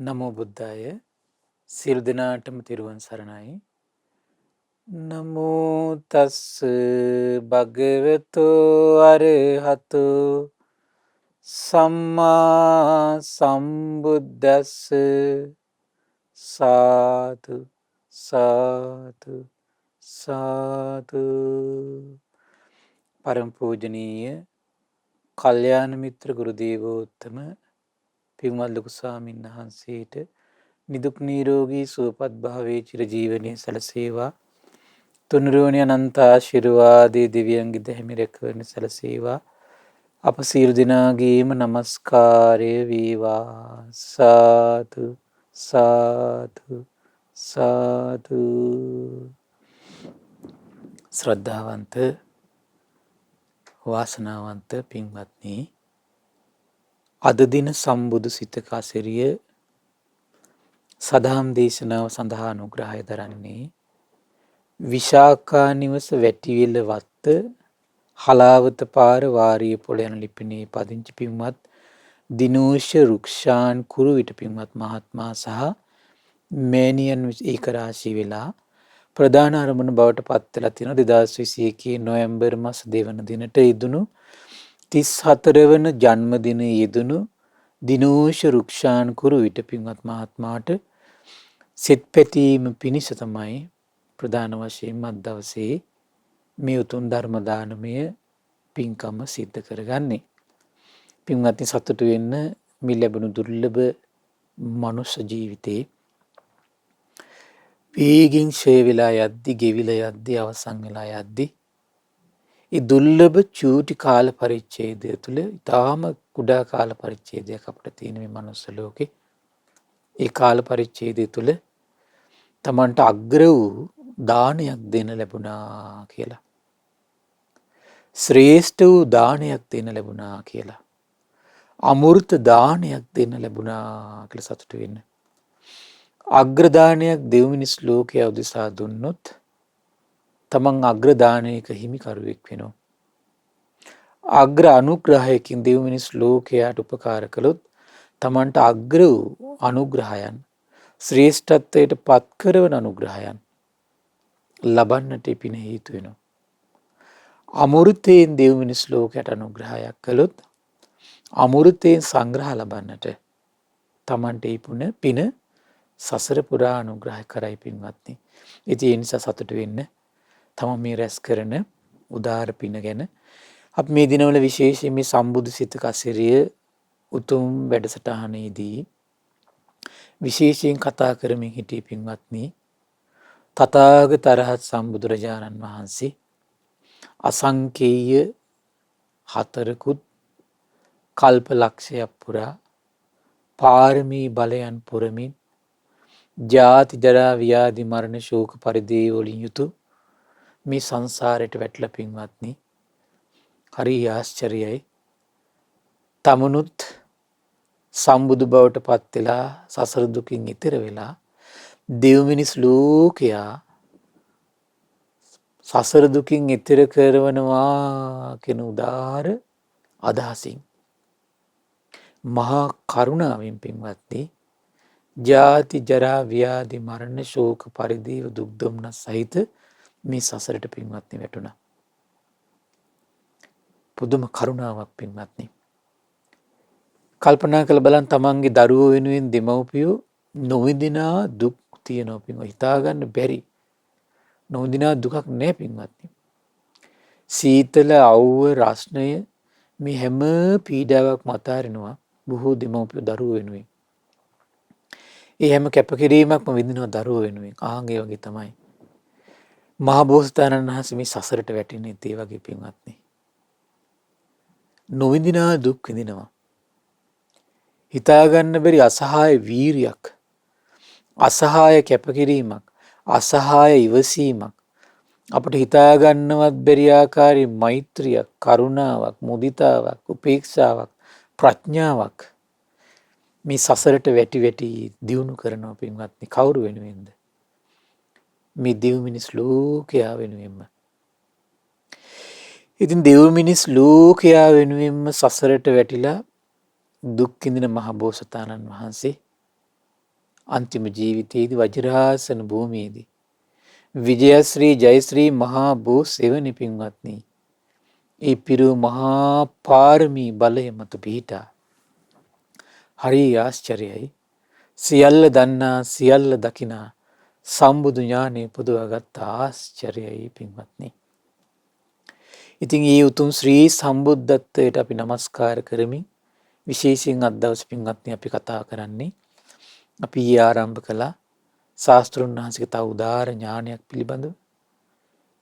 නමෝ බුද්ධාය සියලු දෙනාටම තෙරුවන් සරණයි. නමෝ තස් භගවතෝ අරහතෝ සම්මා සම්බුද්දස්ස සාදු සාදු සාදු. පරම පූජනීය කල්යාණ මිත්‍ර ගුරු දේවෝත්තම පින්වත් ලොකු ස්වාමීන් වහන්සේට නිදුක් නිරෝගී සුවපත් භාවයේ චිරජීවනයේ සැලසේවා. තුනුරුවනි අනන්ත ආශිර්වාදයේ දිව්‍යංගිත හිමි රැකවරණ සැලසේවා. අප සියලු දෙනාගේම নমස්කාරය වේවා. සාදු සාදු සාදු. ශ්‍රද්ධාවන්ත වාසනාවන්ත පින්වත්නි, අද දින සම්බුදු සිතක අසිරිය සදහම් දේශනාව සඳහා අනුග්‍රහය දරන්නේ විශාකා නිවස වැටිවිල වත්ත හලාවත පාර වාරිය පොළ යන ලිපිනේ පදිංචි පින්වත් දිනෝෂ රුක්ෂාන් කුරුවිට පින්වත් මහත්මයා සහ මෑණියන් ඒක රාශී වෙලා ප්‍රධාන අරමුණ බවට පත් වෙලා තියෙන 2021 නොවැම්බර් මාස 2 වන දිනට යෙදුණු 34 වන ජන්මදිනයේ යෙදුණු දිනෝෂ රුක්ෂාන් කුරුවිට පින්වත් මහත්මයාට සිත පැතීම පිණිස තමයි ප්‍රධාන වශයෙන් අද දවසේ මේ උතුම් ධර්ම දානමය පින්කම සිද්ධ කරගන්නේ. පින්වත්නි, සතුටු වෙන්න මේ ලැබුණු දුර්ලභ මනුෂ්‍ය ජීවිතේ වේගින් ඡය වෙලා යද්දි, ගෙවිලා යද්දි, අවසන් වෙලා යද්දි ඒ දුර්ලභ චූටි කාල පරිච්ඡේදය තුළ ඊටාම කුඩා කාල පරිච්ඡේදයක් අපිට තියෙන මේ මනුස්ස ලෝකේ. ඒ කාල පරිච්ඡේදය තුළ තමන්ට අග්‍ර වූ දානයක් දෙන්න ලැබුණා කියලා. ශ්‍රේෂ්ඨ වූ දානයක් දෙන්න ලැබුණා කියලා. අමෘත දානයක් දෙන්න ලැබුණා කියලා සතුටු වෙන්න. අග්‍ර දානයක් දෙව් මිනිස් ලෝකයේ උදෙසා දුන්නොත් තමන් අග්‍ර දානයක හිමිකරුවෙක් වෙනවා. අග්‍ර අනුග්‍රහයකින් දෙව් මිනිස් ලෝකයට උපකාර කළොත් තමන්ට අග්‍ර වූ අනුග්‍රහයන්, ශ්‍රේෂ්ඨත්වයට පත් කරවන අනුග්‍රහයන් ලබන්නට පින හේතු වෙනවා. අමෘතයෙන් දෙව් මිනිස් ලෝකයට අනුග්‍රහයක් කළොත් අමෘතයෙන් සංග්‍රහ ලබන්නට තමන්ට පින සසර පුරා අනුග්‍රහ කරයි පින්වත්නි. ඉතින් ඒ නිසා සතුටු වෙන්න. තම මේ රැස් කරන උදාර පින ගැන අපි මේ දිනවල විශේෂයෙන් මේ සම්බුදු සිතක අසිරිය උතුම් වැඩසටහනේදී විශේෂයෙන් කතා කරමින් හිටියේ පින්වත්නි, තථාගත අරහත් සම්බුදුරජාණන් වහන්සේ අසංකේය හතරකුත් කල්ප ලක්ෂයක් පුරා පාරමී බලයන් පුරමින් ජාති ජරා ව්‍යාධි මරණ ශෝක පරිදේව වලින් යුතු මේ සංසාරයට වැටලා පින්වත්නි, හරි ආශ්චර්යයි. තමනුත් සම්බුදු බවට පත් වෙලා සසර දුකින් ඈතර වෙලා දෙව් මිනිස් ලෝකයා සසර දුකින් ඈතර කරවනවා කියන උදාර අදහසින් මහා කරුණාවෙන් පින්වත්නි, ජාති ජරා ව්‍යාධි මරණ ශෝක පරිදේව දුක් දුම්නස් සහිත මේ සසරට පින්වත්නි වැටුණා. පුදුම කරුණාවක් පින්වත්නි. කල්පනා කරලා බලන්න, තමන්ගේ දරුවෝ වෙනුවෙන් දෙමව්පියෝ නොවිඳිනා දුක් තියෙනවා පින්වත්නි. හිතා ගන්න බැරි නොවිඳිනා දුකක් නෑ පින්වත්නි. සීතල, අවුව, රස්නය මේ හැම පීඩාවක් මත අරිනවා බොහෝ දෙමව්පියෝ දරුවෝ වෙනුවෙන්. ඒ හැම කැපකිරීමක්ම විඳිනවා දරුවෝ වෙනුවෙන්. ආන්ගේ වගේ තමයි මහා බෝසතාණන් වහන්සේ මේ සසරට වැටෙන්නේ ඒ වගේ පින්වත්නි. නොවිඳිනා දුක් විඳිනවා. හිතා ගන්න බැරි අසහාය වීරියක්, අසහාය කැපකිරීමක්, අසහාය ඉවසීමක්, අපිට හිතා ගන්නවත් බැරි ආකාරයේ මෛත්‍රියක්, කරුණාවක්, මුදිතාවක්, උපේක්ෂාවක්, ප්‍රඥාවක් මේ සසරට වැටි වැටි දියුණු කරනවා පින්වත්නි. කවුරු වෙනුවෙන්ද? මේ දෙව් මිනිස් ලෝකයා වෙනුවෙන්ම. ඉතින් දෙව් මිනිස් ලෝකයා වෙනුවෙන්ම සසරට වැටිලා දුක් විඳින මහ බෝසතාණන් වහන්සේ අන්තිම ජීවිතයේදී වජිරාසන භූමියේදී විජයශ්‍රී ජයශ්‍රී මහා බෝ සෙවණි පින්වත්නි ඒ පිරු මහා පාරමී බලය මත පිහිටා හරි ආශ්චර්යයි සියල්ල දන්නා සියල්ල දකිනා සම්බුදු ඥානෙ පුදවාගත් ආශ්චර්යයි පින්වත්නි. ඉතින් ඒ උතුම් ශ්‍රී සම්බුද්ධත්වයට අපි නමස්කාර කරමින් විශේෂයෙන් අද දවසේ පින්වත්නි අපි කතා කරන්නේ අපි ආරම්භ කළා ශාස්ත්‍රුන් වහන්සේගේ තව උදාර ඥානයක් පිළිබඳව.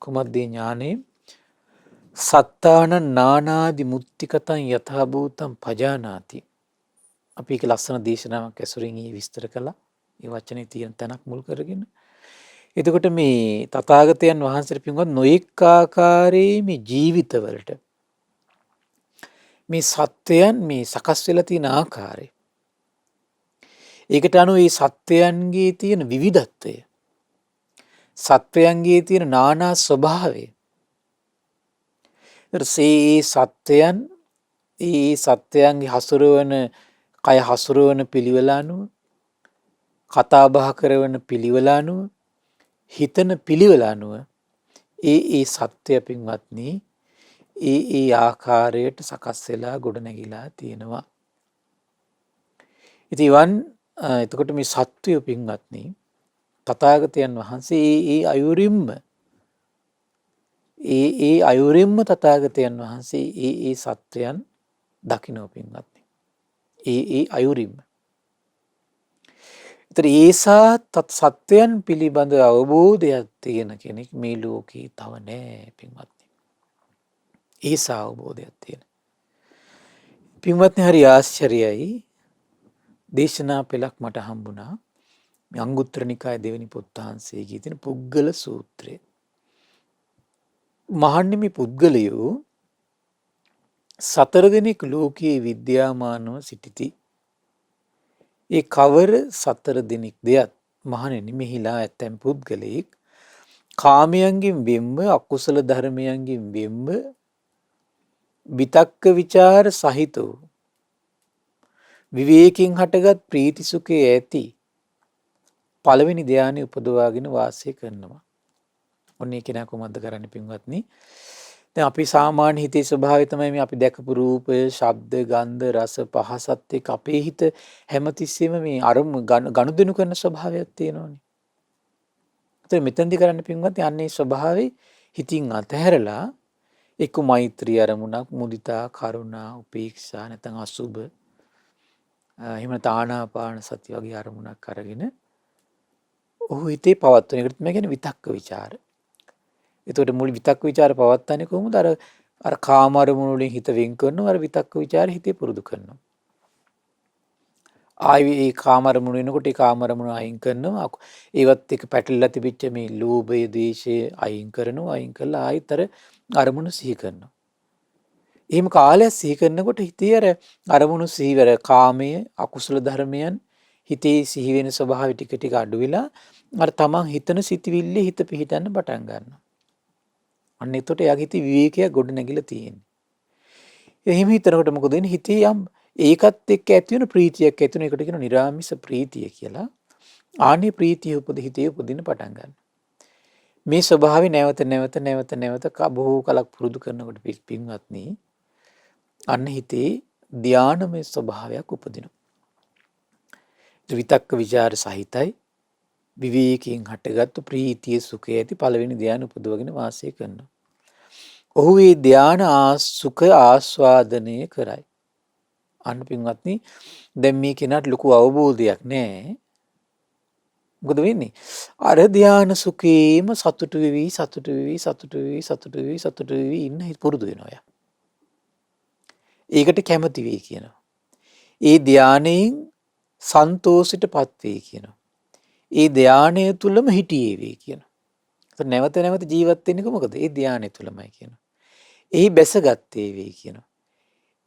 කුමද්ද ඥානෙ? සත්තාන නානාදි මුත්තිකතං යථා භූතං පජානාති. අපි ඒක ලස්සන දේශනාවක් ඇසුරින් විස්තර කළා. ඒ වචනේ තියෙන තැනක් මුල් කරගෙන. එතකොට මේ තථාගතයන් වහන්සේට පින්වත් නොඑක් ආකාරයේ මේ ජීවිතවලට මේ සත්වයන් මේ සකස් වෙලා තියෙන ආකාරය. ඒකට අනුව මේ සත්වයන්ගේ තියෙන විවිධත්වය. සත්වයන්ගේ තියෙන නානා ස්වභාවය. ඊට සත්වයන් ඒ සත්වයන්ගේ හසුරවන කය හසුරවන පිළිවෙල අනුව කතා බහ කරන පිළිවෙල අනුව හිතන පිළිවෙල අනුව ඒ සත්‍ය පින්වත්නි ඒ ආකාරයට සකස් වෙලා ගොඩ නැගිලා තියෙනවා. ඉතින් එතකොට මේ සත්වය පින්වත්නි තථාගතයන් වහන්සේ ඒ අයුරින්ම තථාගතයන් වහන්සේ ඒ සත්වයන් දකින්න පින්වත්නි. ඒ අයුරින්ම. ඒතර ඒසා සත්වයන් පිළිබඳ අවබෝධයක් තියෙන කෙනෙක් මේ ලෝකේ තව නැහැ පින්වත්නි. ඒසා අවබෝධයක් තියෙන. පින්වත්නි හරි ආශ්චර්යයි. දේශනා පෙළක් මට හම්බුණා. මේ අංගුත්තර නිකාය දෙවෙනි පොත් වහන්සේගේ තියෙන පුද්ගල සූත්‍රය. මහන්නේ මේ පුද්ගලයෝ 4 දෙනෙක් ලෝකයේ විද්‍යාමානව සිටිති. ඒ කවර 4 දෙනෙක් දෙයත් මහණෙනි මෙහිලා ඇතැම් පුද්ගලෙක් කාමයන්ගෙන් වෙන්ව අකුසල ධර්මයන්ගෙන් වෙන්ව විතක්ක ਵਿਚාර සහිතව විවේකයෙන් හටගත් ප්‍රීති සුඛයේ ඇති පළවෙනි ධානය උපදවාගෙන වාසය කරනවා. ඔන්නේ කෙනා කොහොමද කරන්නේ පින්වත්නි? දැන් අපි සාමාන්‍ය හිතේ ස්වභාවය තමයි මේ අපි දැකපු රූපය, ශබ්ද, ගන්ධ, රස, පහසත් එක්ක අපේ හිත හැමතිස්සෙම මේ අරමුණු ගනුදෙනු කරන ස්වභාවයක් තියෙනවනේ. ඒත් මෙතෙන්දි කරන්න පින්වත්නි අන්නේ ස්වභාවය හිතින් අතහැරලා එක්ක මෛත්‍රී අරමුණක්, මුදිතා, කරුණා, උපේක්ෂා නැත්නම් අසුබ එහෙම ආනාපාන සති වගේ අරමුණක් අරගෙන ඔහු හිතේ පවත්වන එකට තමයි කියන්නේ විතක්ක ਵਿਚාර. එතකොට මුල් විතක්ක ਵਿਚාර පවත්න්නේ කොහොමද? අර කාම අරමුණු වලින් හිත වෙන් කරනවා. අර විතක්ක ਵਿਚාර හිතේ පුරුදු කරනවා. ආයි ඒ කාම අරමුණු වෙනකොට ඒ කාම අරමුණු අයින් කරනවා. ඒවත් එක්ක පැටලලා තිබිච්ච මේ ලෝභය, ද්වේෂය අයින් කරනවා. අයින් කළා ආයිතර අරමුණු සිහි කරනවා. එහෙම කාලයක් සිහි කරනකොට හිතේ අර අරමුණු සිහිවර කාමයේ අකුසල ධර්මයන් හිතේ සිහි වෙන ස්වභාවය ටික ටික අඩු වෙලා අර තමන් හිතන සිතවිල්ල හිත පිහිටන්න පටන් ගන්නවා. අන්න එතකොට එයාගේ හිතේ විවේකයක් ගොඩ නැගිලා තියෙන්නේ. එහෙම හිතනකොට මොකද වෙන්නේ? හිතේ යම් ඒකත් එක්ක ඇති වෙන ප්‍රීතියක් ඇති වෙන එකට කියන නිරාමිස ප්‍රීතිය කියලා. ආනේ ප්‍රීතිය හිතේ උපදින්න පටන් ගන්නවා. මේ ස්වභාවය නැවත බොහෝ කලක් පුරුදු කරනකොට පින්වත්නි අන්න හිතේ ධානමය ස්වභාවයක් උපදිනවා. විතක්ක ਵਿਚාර සහිතයි විවේකයෙන් හටගත්තු ප්‍රීතිය සුඛය ඇති පළවෙනි ධානය උපදවගෙන වාසය කරනවා. ඔහු මේ ධාන සුඛ ආස්වාදනය කරයි. අන්න පින්වත්නි දැන් මේ කෙනාට ලොකු අවබෝධයක් නැහැ. මොකද වෙන්නේ? අර ධාන සුඛේම සතුටු වෙවි ඉන්න පුරුදු වෙනවා. ඒකට කැමති වෙයි කියනවා. ඒ ධානයෙන් සන්තෝෂයටපත් වෙයි කියනවා. ඒ ධානය තුලම හිටියේ වෙයි කියනවා. නැවත ජීවත් වෙන්නේ කොහොමද? ඒ ධානය තුලමයි කියනවා. එහි බැසගත්තේ වෙයි කියනවා.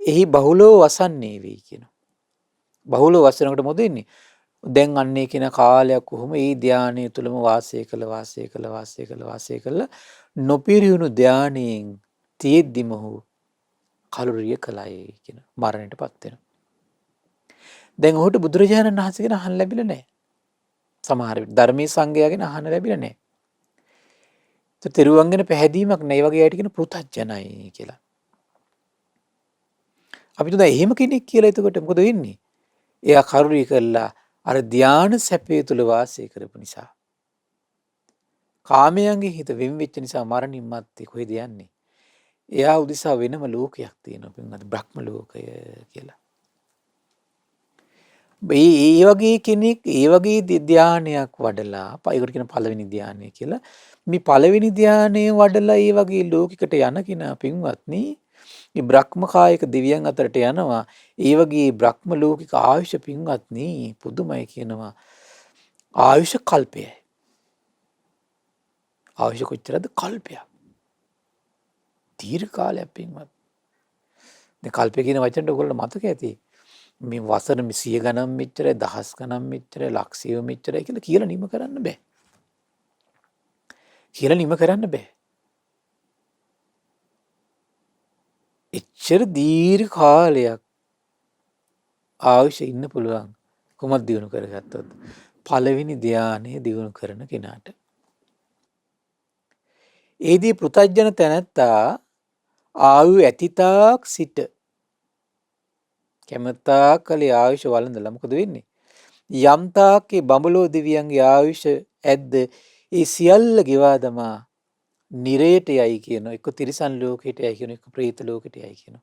එහි බහුලව වසන්නේ වෙයි කියනවා. බහුලව වසනකොට මොකද වෙන්නේ? දැන් අන්නේ කියන කාලයක් කොහොම ඒ ධානය තුලම වාසය කළ නොපිරිහුණු ධානයෙන් තියෙද්දිම ඔහු කලුරිය කලයි කියන මරණයටපත් වෙනවා. දැන් ඔහුට බුදුරජාණන් වහන්සේගෙන් අහන්න ලැබිලා නැහැ. සමහර විට ධර්මයේ සංගයගෙන අහන්න ලැබිලා නැහැ. ඒත් තෙරුවන් ගැන පැහැදීමක් නැහැ. ඒ වගේ අයට කියන පෘථජ්ජනයි කියලා. අපි තුදා එහෙම කෙනෙක් කියලා එතකොට මොකද වෙන්නේ? එයා කරුණී කළා අර ධානා සැපේ තුල වාසය කරපු නිසා. කාමයන්ගේ හිත වෙන් වෙච්ච නිසා මරණින් මත්තේ කොහෙද යන්නේ? එයා උදෙසා වෙනම ලෝකයක් තියෙනවා පින්වත් බ්‍රහ්ම ලෝකය කියලා. ඒ වගේ කෙනෙක් ඒ වගේ ධානයක් වඩලා ඒකට කියන පළවෙනි ධානය කියලා. මේ පළවෙනි ධානය වඩලා ඒ වගේ ලෝකයකට යන කෙනා පින්වත්නි මේ බ්‍රහ්ම කායක දෙවියන් අතරට යනවා. ඒ වගේ බ්‍රහ්ම ලෝකික ආයුෂ පින්වත්නි පුදුමයි කියනවා. ආයුෂ කල්පයයි. ආයුෂ කොච්චරද? කල්පයක්. දීර්ඝ කාලයක් පින්වත්. දැන් කල්පය කියන වචනට ඔයගොල්ලෝ මතක ඇති. මේ වසර 100 ගණන් මෙච්චරයි, දහස් ගණන් මෙච්චරයි, ලක්ෂය මෙච්චරයි කියලා නිම කරන්න බෑ. කියලා නිම කරන්න බෑ. එච්චර දීර්ඝ කාලයක් ආයුෂ ඉන්න පුළුවන්. කොහොමද දිනු කරගත්තොත් පළවෙනි ධානය දිනු කරන කෙනාට. ඒදී පෘථජ්ජන තැනැත්තා ආයු ඇතිතාක් සිට කැමැත්තාක් කලේ ආයුෂ වළඳලා මොකද වෙන්නේ? යම් තාක්කේ බඹලෝ දෙවියන්ගේ ආයුෂ ඇද්ද ඒ සියල්ල ගෙවා දමා නිරයට යයි කියන එක තිරිසන් ලෝකයට යයි කියන එක ප්‍රේත ලෝකයට යයි කියන.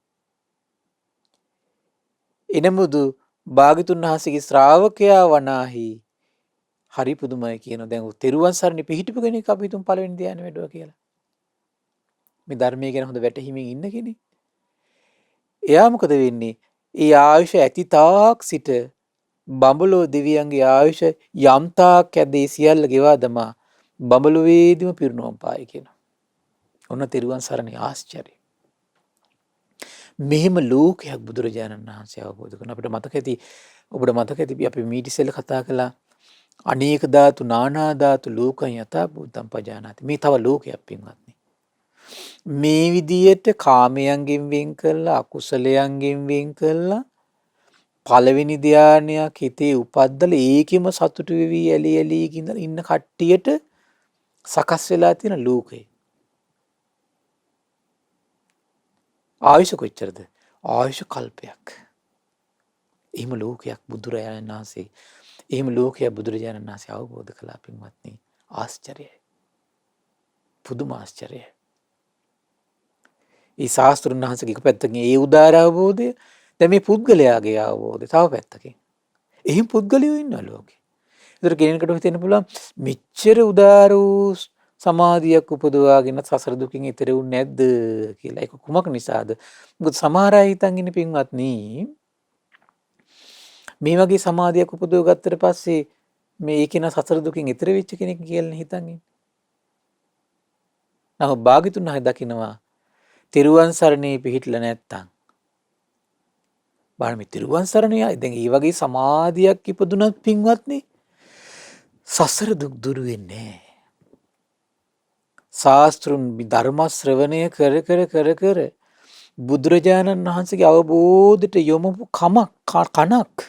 එනමුදු භාග්‍යතුන් වහන්සේගේ ශ්‍රාවකයා වනාහි හරි පුදුමයි කියන. දැන් තෙරුවන් සරණ පිහිටපු කෙනෙක් අපි තුන් පළවෙනි ධ්‍යානෙ වැඩුවා කියලා. මේ ධර්මයේ ගැන හොඳ වැටහිමින් ඉන්න කෙනෙක්. එයා මොකද වෙන්නේ? ඒ ආයුෂ ඇති තාක් සිට බඹලෝ දෙවියන්ගේ ආයුෂ යම් තාක් ඇදී සියල්ල ගෙවා දමා බඹලෝ වේදිම පිරිනොම් පායි කියනවා. ඔන්න තෙරුවන් සරණේ ආශ්චර්යය. මෙහෙම ලෝකයක් බුදුරජාණන් වහන්සේ අවබෝධ කරන අපිට මතක ඇති ඔබට මතක ඇති අපි මීට ඉස්සෙල්ලා කතා කළා අනේක ධාතු නානා ධාතු ලෝකයන් යථා භූතම් පජානාති. මේ තව ලෝකයක් පින්වත්නි. මේ විදියට කාමයන්ගෙන් වෙන් කළා අකුසලයන්ගෙන් වෙන් කළා පළවෙනි ධානයක් හිතේ උපද්දලා ඒකෙම සතුටු වෙවි ඇලි ඇලි ඉන්න කට්ටියට සකස් වෙලා තියෙන ලෝකය. ආයුෂ කොච්චරද? ආයුෂ කල්පයක්. එහෙම ලෝකයක් බුදුරජාණන් වහන්සේ එහෙම ලෝකයක් බුදුරජාණන් වහන්සේ අවබෝධ කළා පින්වත්නි. ආශ්චර්යයි. පුදුම ආශ්චර්යයි. ඒ ශාස්ත්‍රුන් වහන්සේගේ එක පැත්තකින් ඒ උදාර අවබෝධය දැන් මේ පුද්ගලයාගේ අවබෝධය තව පැත්තකින්. එහෙම පුද්ගලයෝ ඉන්නවා ලෝකේ. ඒතර කෙනෙකුට හිතෙන්න පුළුවන් මෙච්චර උදාර වූ සමාධියක් උපදවාගෙන සසර දුකින් ඈතර වුනේ නැද්ද කියලා. ඒක කුමක් නිසාද? මොකද සමහර අය හිතන් ඉන්නේ පින්වත්නි මේ වගේ සමාධියක් උපදව ගත්තට පස්සේ මේ ඒකේන සසර දුකින් ඈතර වෙච්ච කෙනෙක් කියලා හිතන් ඉන්නේ. නමුත් භාග්‍යතුන් වහන්සේ දකිනවා තිරුවන් සරණේ පිහිටලා නැත්තම් බලන්න මේ තිරුවන් සරණේ දැන් මේ වගේ සමාධියක් ඉපදුනත් පින්වත්නි සසර දුක් දුරු වෙන්නේ නැහැ. ශාස්ත්‍රුන් ධර්ම ශ්‍රවණය කර බුදුරජාණන් වහන්සේගේ අවබෝධයට යොමු කනක්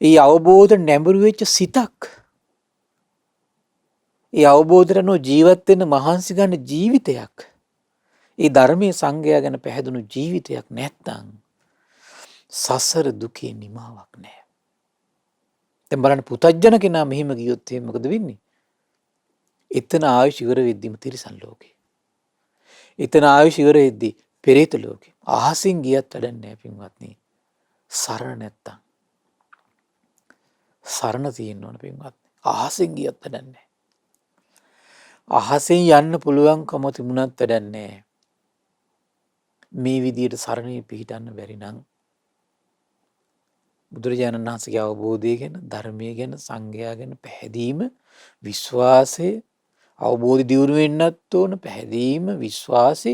ඒ අවබෝධ නැඹුරු වෙච්ච සිතක් ඒ අවබෝධරනෝ ජීවත් වෙන මහන්සි ගන්න ජීවිතයක් ඒ ධර්මයේ සංගය ගැන පැහැදුණු ජීවිතයක් නැත්තම් සසර දුකේ නිමාවක් නැහැ. දැන් බලන්න පුතඥ කෙනා මෙහෙම ගියොත් එහෙනම් මොකද වෙන්නේ? එතන ආයුෂ ඉවර වෙද්දිම තිරිසන් ලෝකේ. එතන ආයුෂ ඉවර වෙද්දි පෙරේත ලෝකේ. අහසින් ගියත් වැඩක් නැහැ පින්වත්නි. සරණ නැත්තම්. සරණ තියෙන්න ඕන පින්වත්නි. අහසින් ගියත් වැඩක් නැහැ. අහසෙන් යන්න පුළුවන්කම තිබුණත් වැඩක් නැහැ. මේ විදියට සරණේ පිහිටන්න බැරි නම් බුදුරජාණන් වහන්සේගේ අවබෝධය ගැන ධර්මයේ ගැන සංඝයා ගැන පැහැදීම විශ්වාසය අවබෝධ දියුණු වෙන්නත් ඕන පැහැදීම විශ්වාසය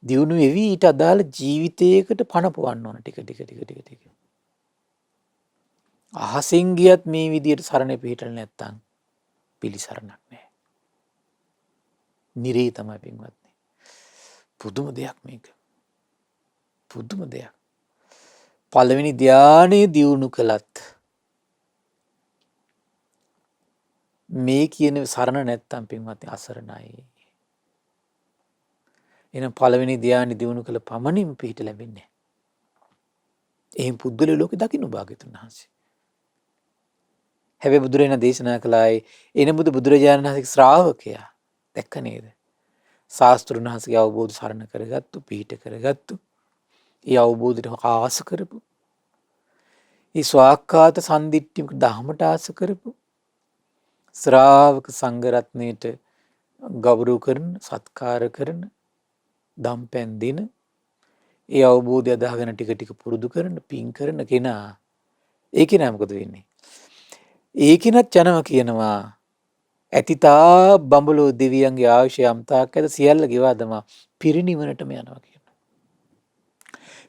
දියුණු වෙවි ඊට අදාළ ජීවිතයකට පණ පොවන්න ඕන ටික. අහසින් ගියත් මේ විදියට සරණේ පිහිටල නැත්තම් පිළිසරණක් නැහැ. නිරේ තමයි පින්වත්නි. පුදුම දෙයක් මේක. පුදුම දෙයක්. පළවෙනි ධානයේ දියුණු කළත් මේ කියන සරණ නැත්තම් පින්වත්නි අසරණයි. එහෙනම් පළවෙනි ධ්‍යානෙ දිනු කළ පමණින් පිහිට ලැබෙන්නේ. එහෙන් පුද්ගල ලෝකෙ දකින්න භාග්‍යතුන් වහන්සේ. හැබැයි බුදුරජාණන් දේශනා කළායි එන බුදුරජාණන් වහන්සේගේ ශ්‍රාවකයා දැක්ක නේද? ශාස්ත්‍රුන් වහන්සේගේ අවබෝධ සරණ කරගත්තු, පිහිට කරගත්තු. ඒ අවබෝධයට ආස කරපු. ඒ ස්වාක්ඛාත සම්දිට්ඨික ධහමට ආස කරපු. ශ්‍රාවක සංඝ රත්නයට ගෞරව කරන, සත්කාර කරන, දම්පැන් දෙන, ඒ අවබෝධය අදාගෙන ටික ටික පුරුදු කරන, පින් කරන කෙනා ඒ කෙනා මොකද වෙන්නේ? ඒ කෙනත් යනවා කියනවා ඇතිතා බඹලෝ දෙවියන්ගේ ආයුෂය අම්තාක් ඇත සියල්ල ගෙවා දමා පිරිනිවනටම යනවා කියනවා.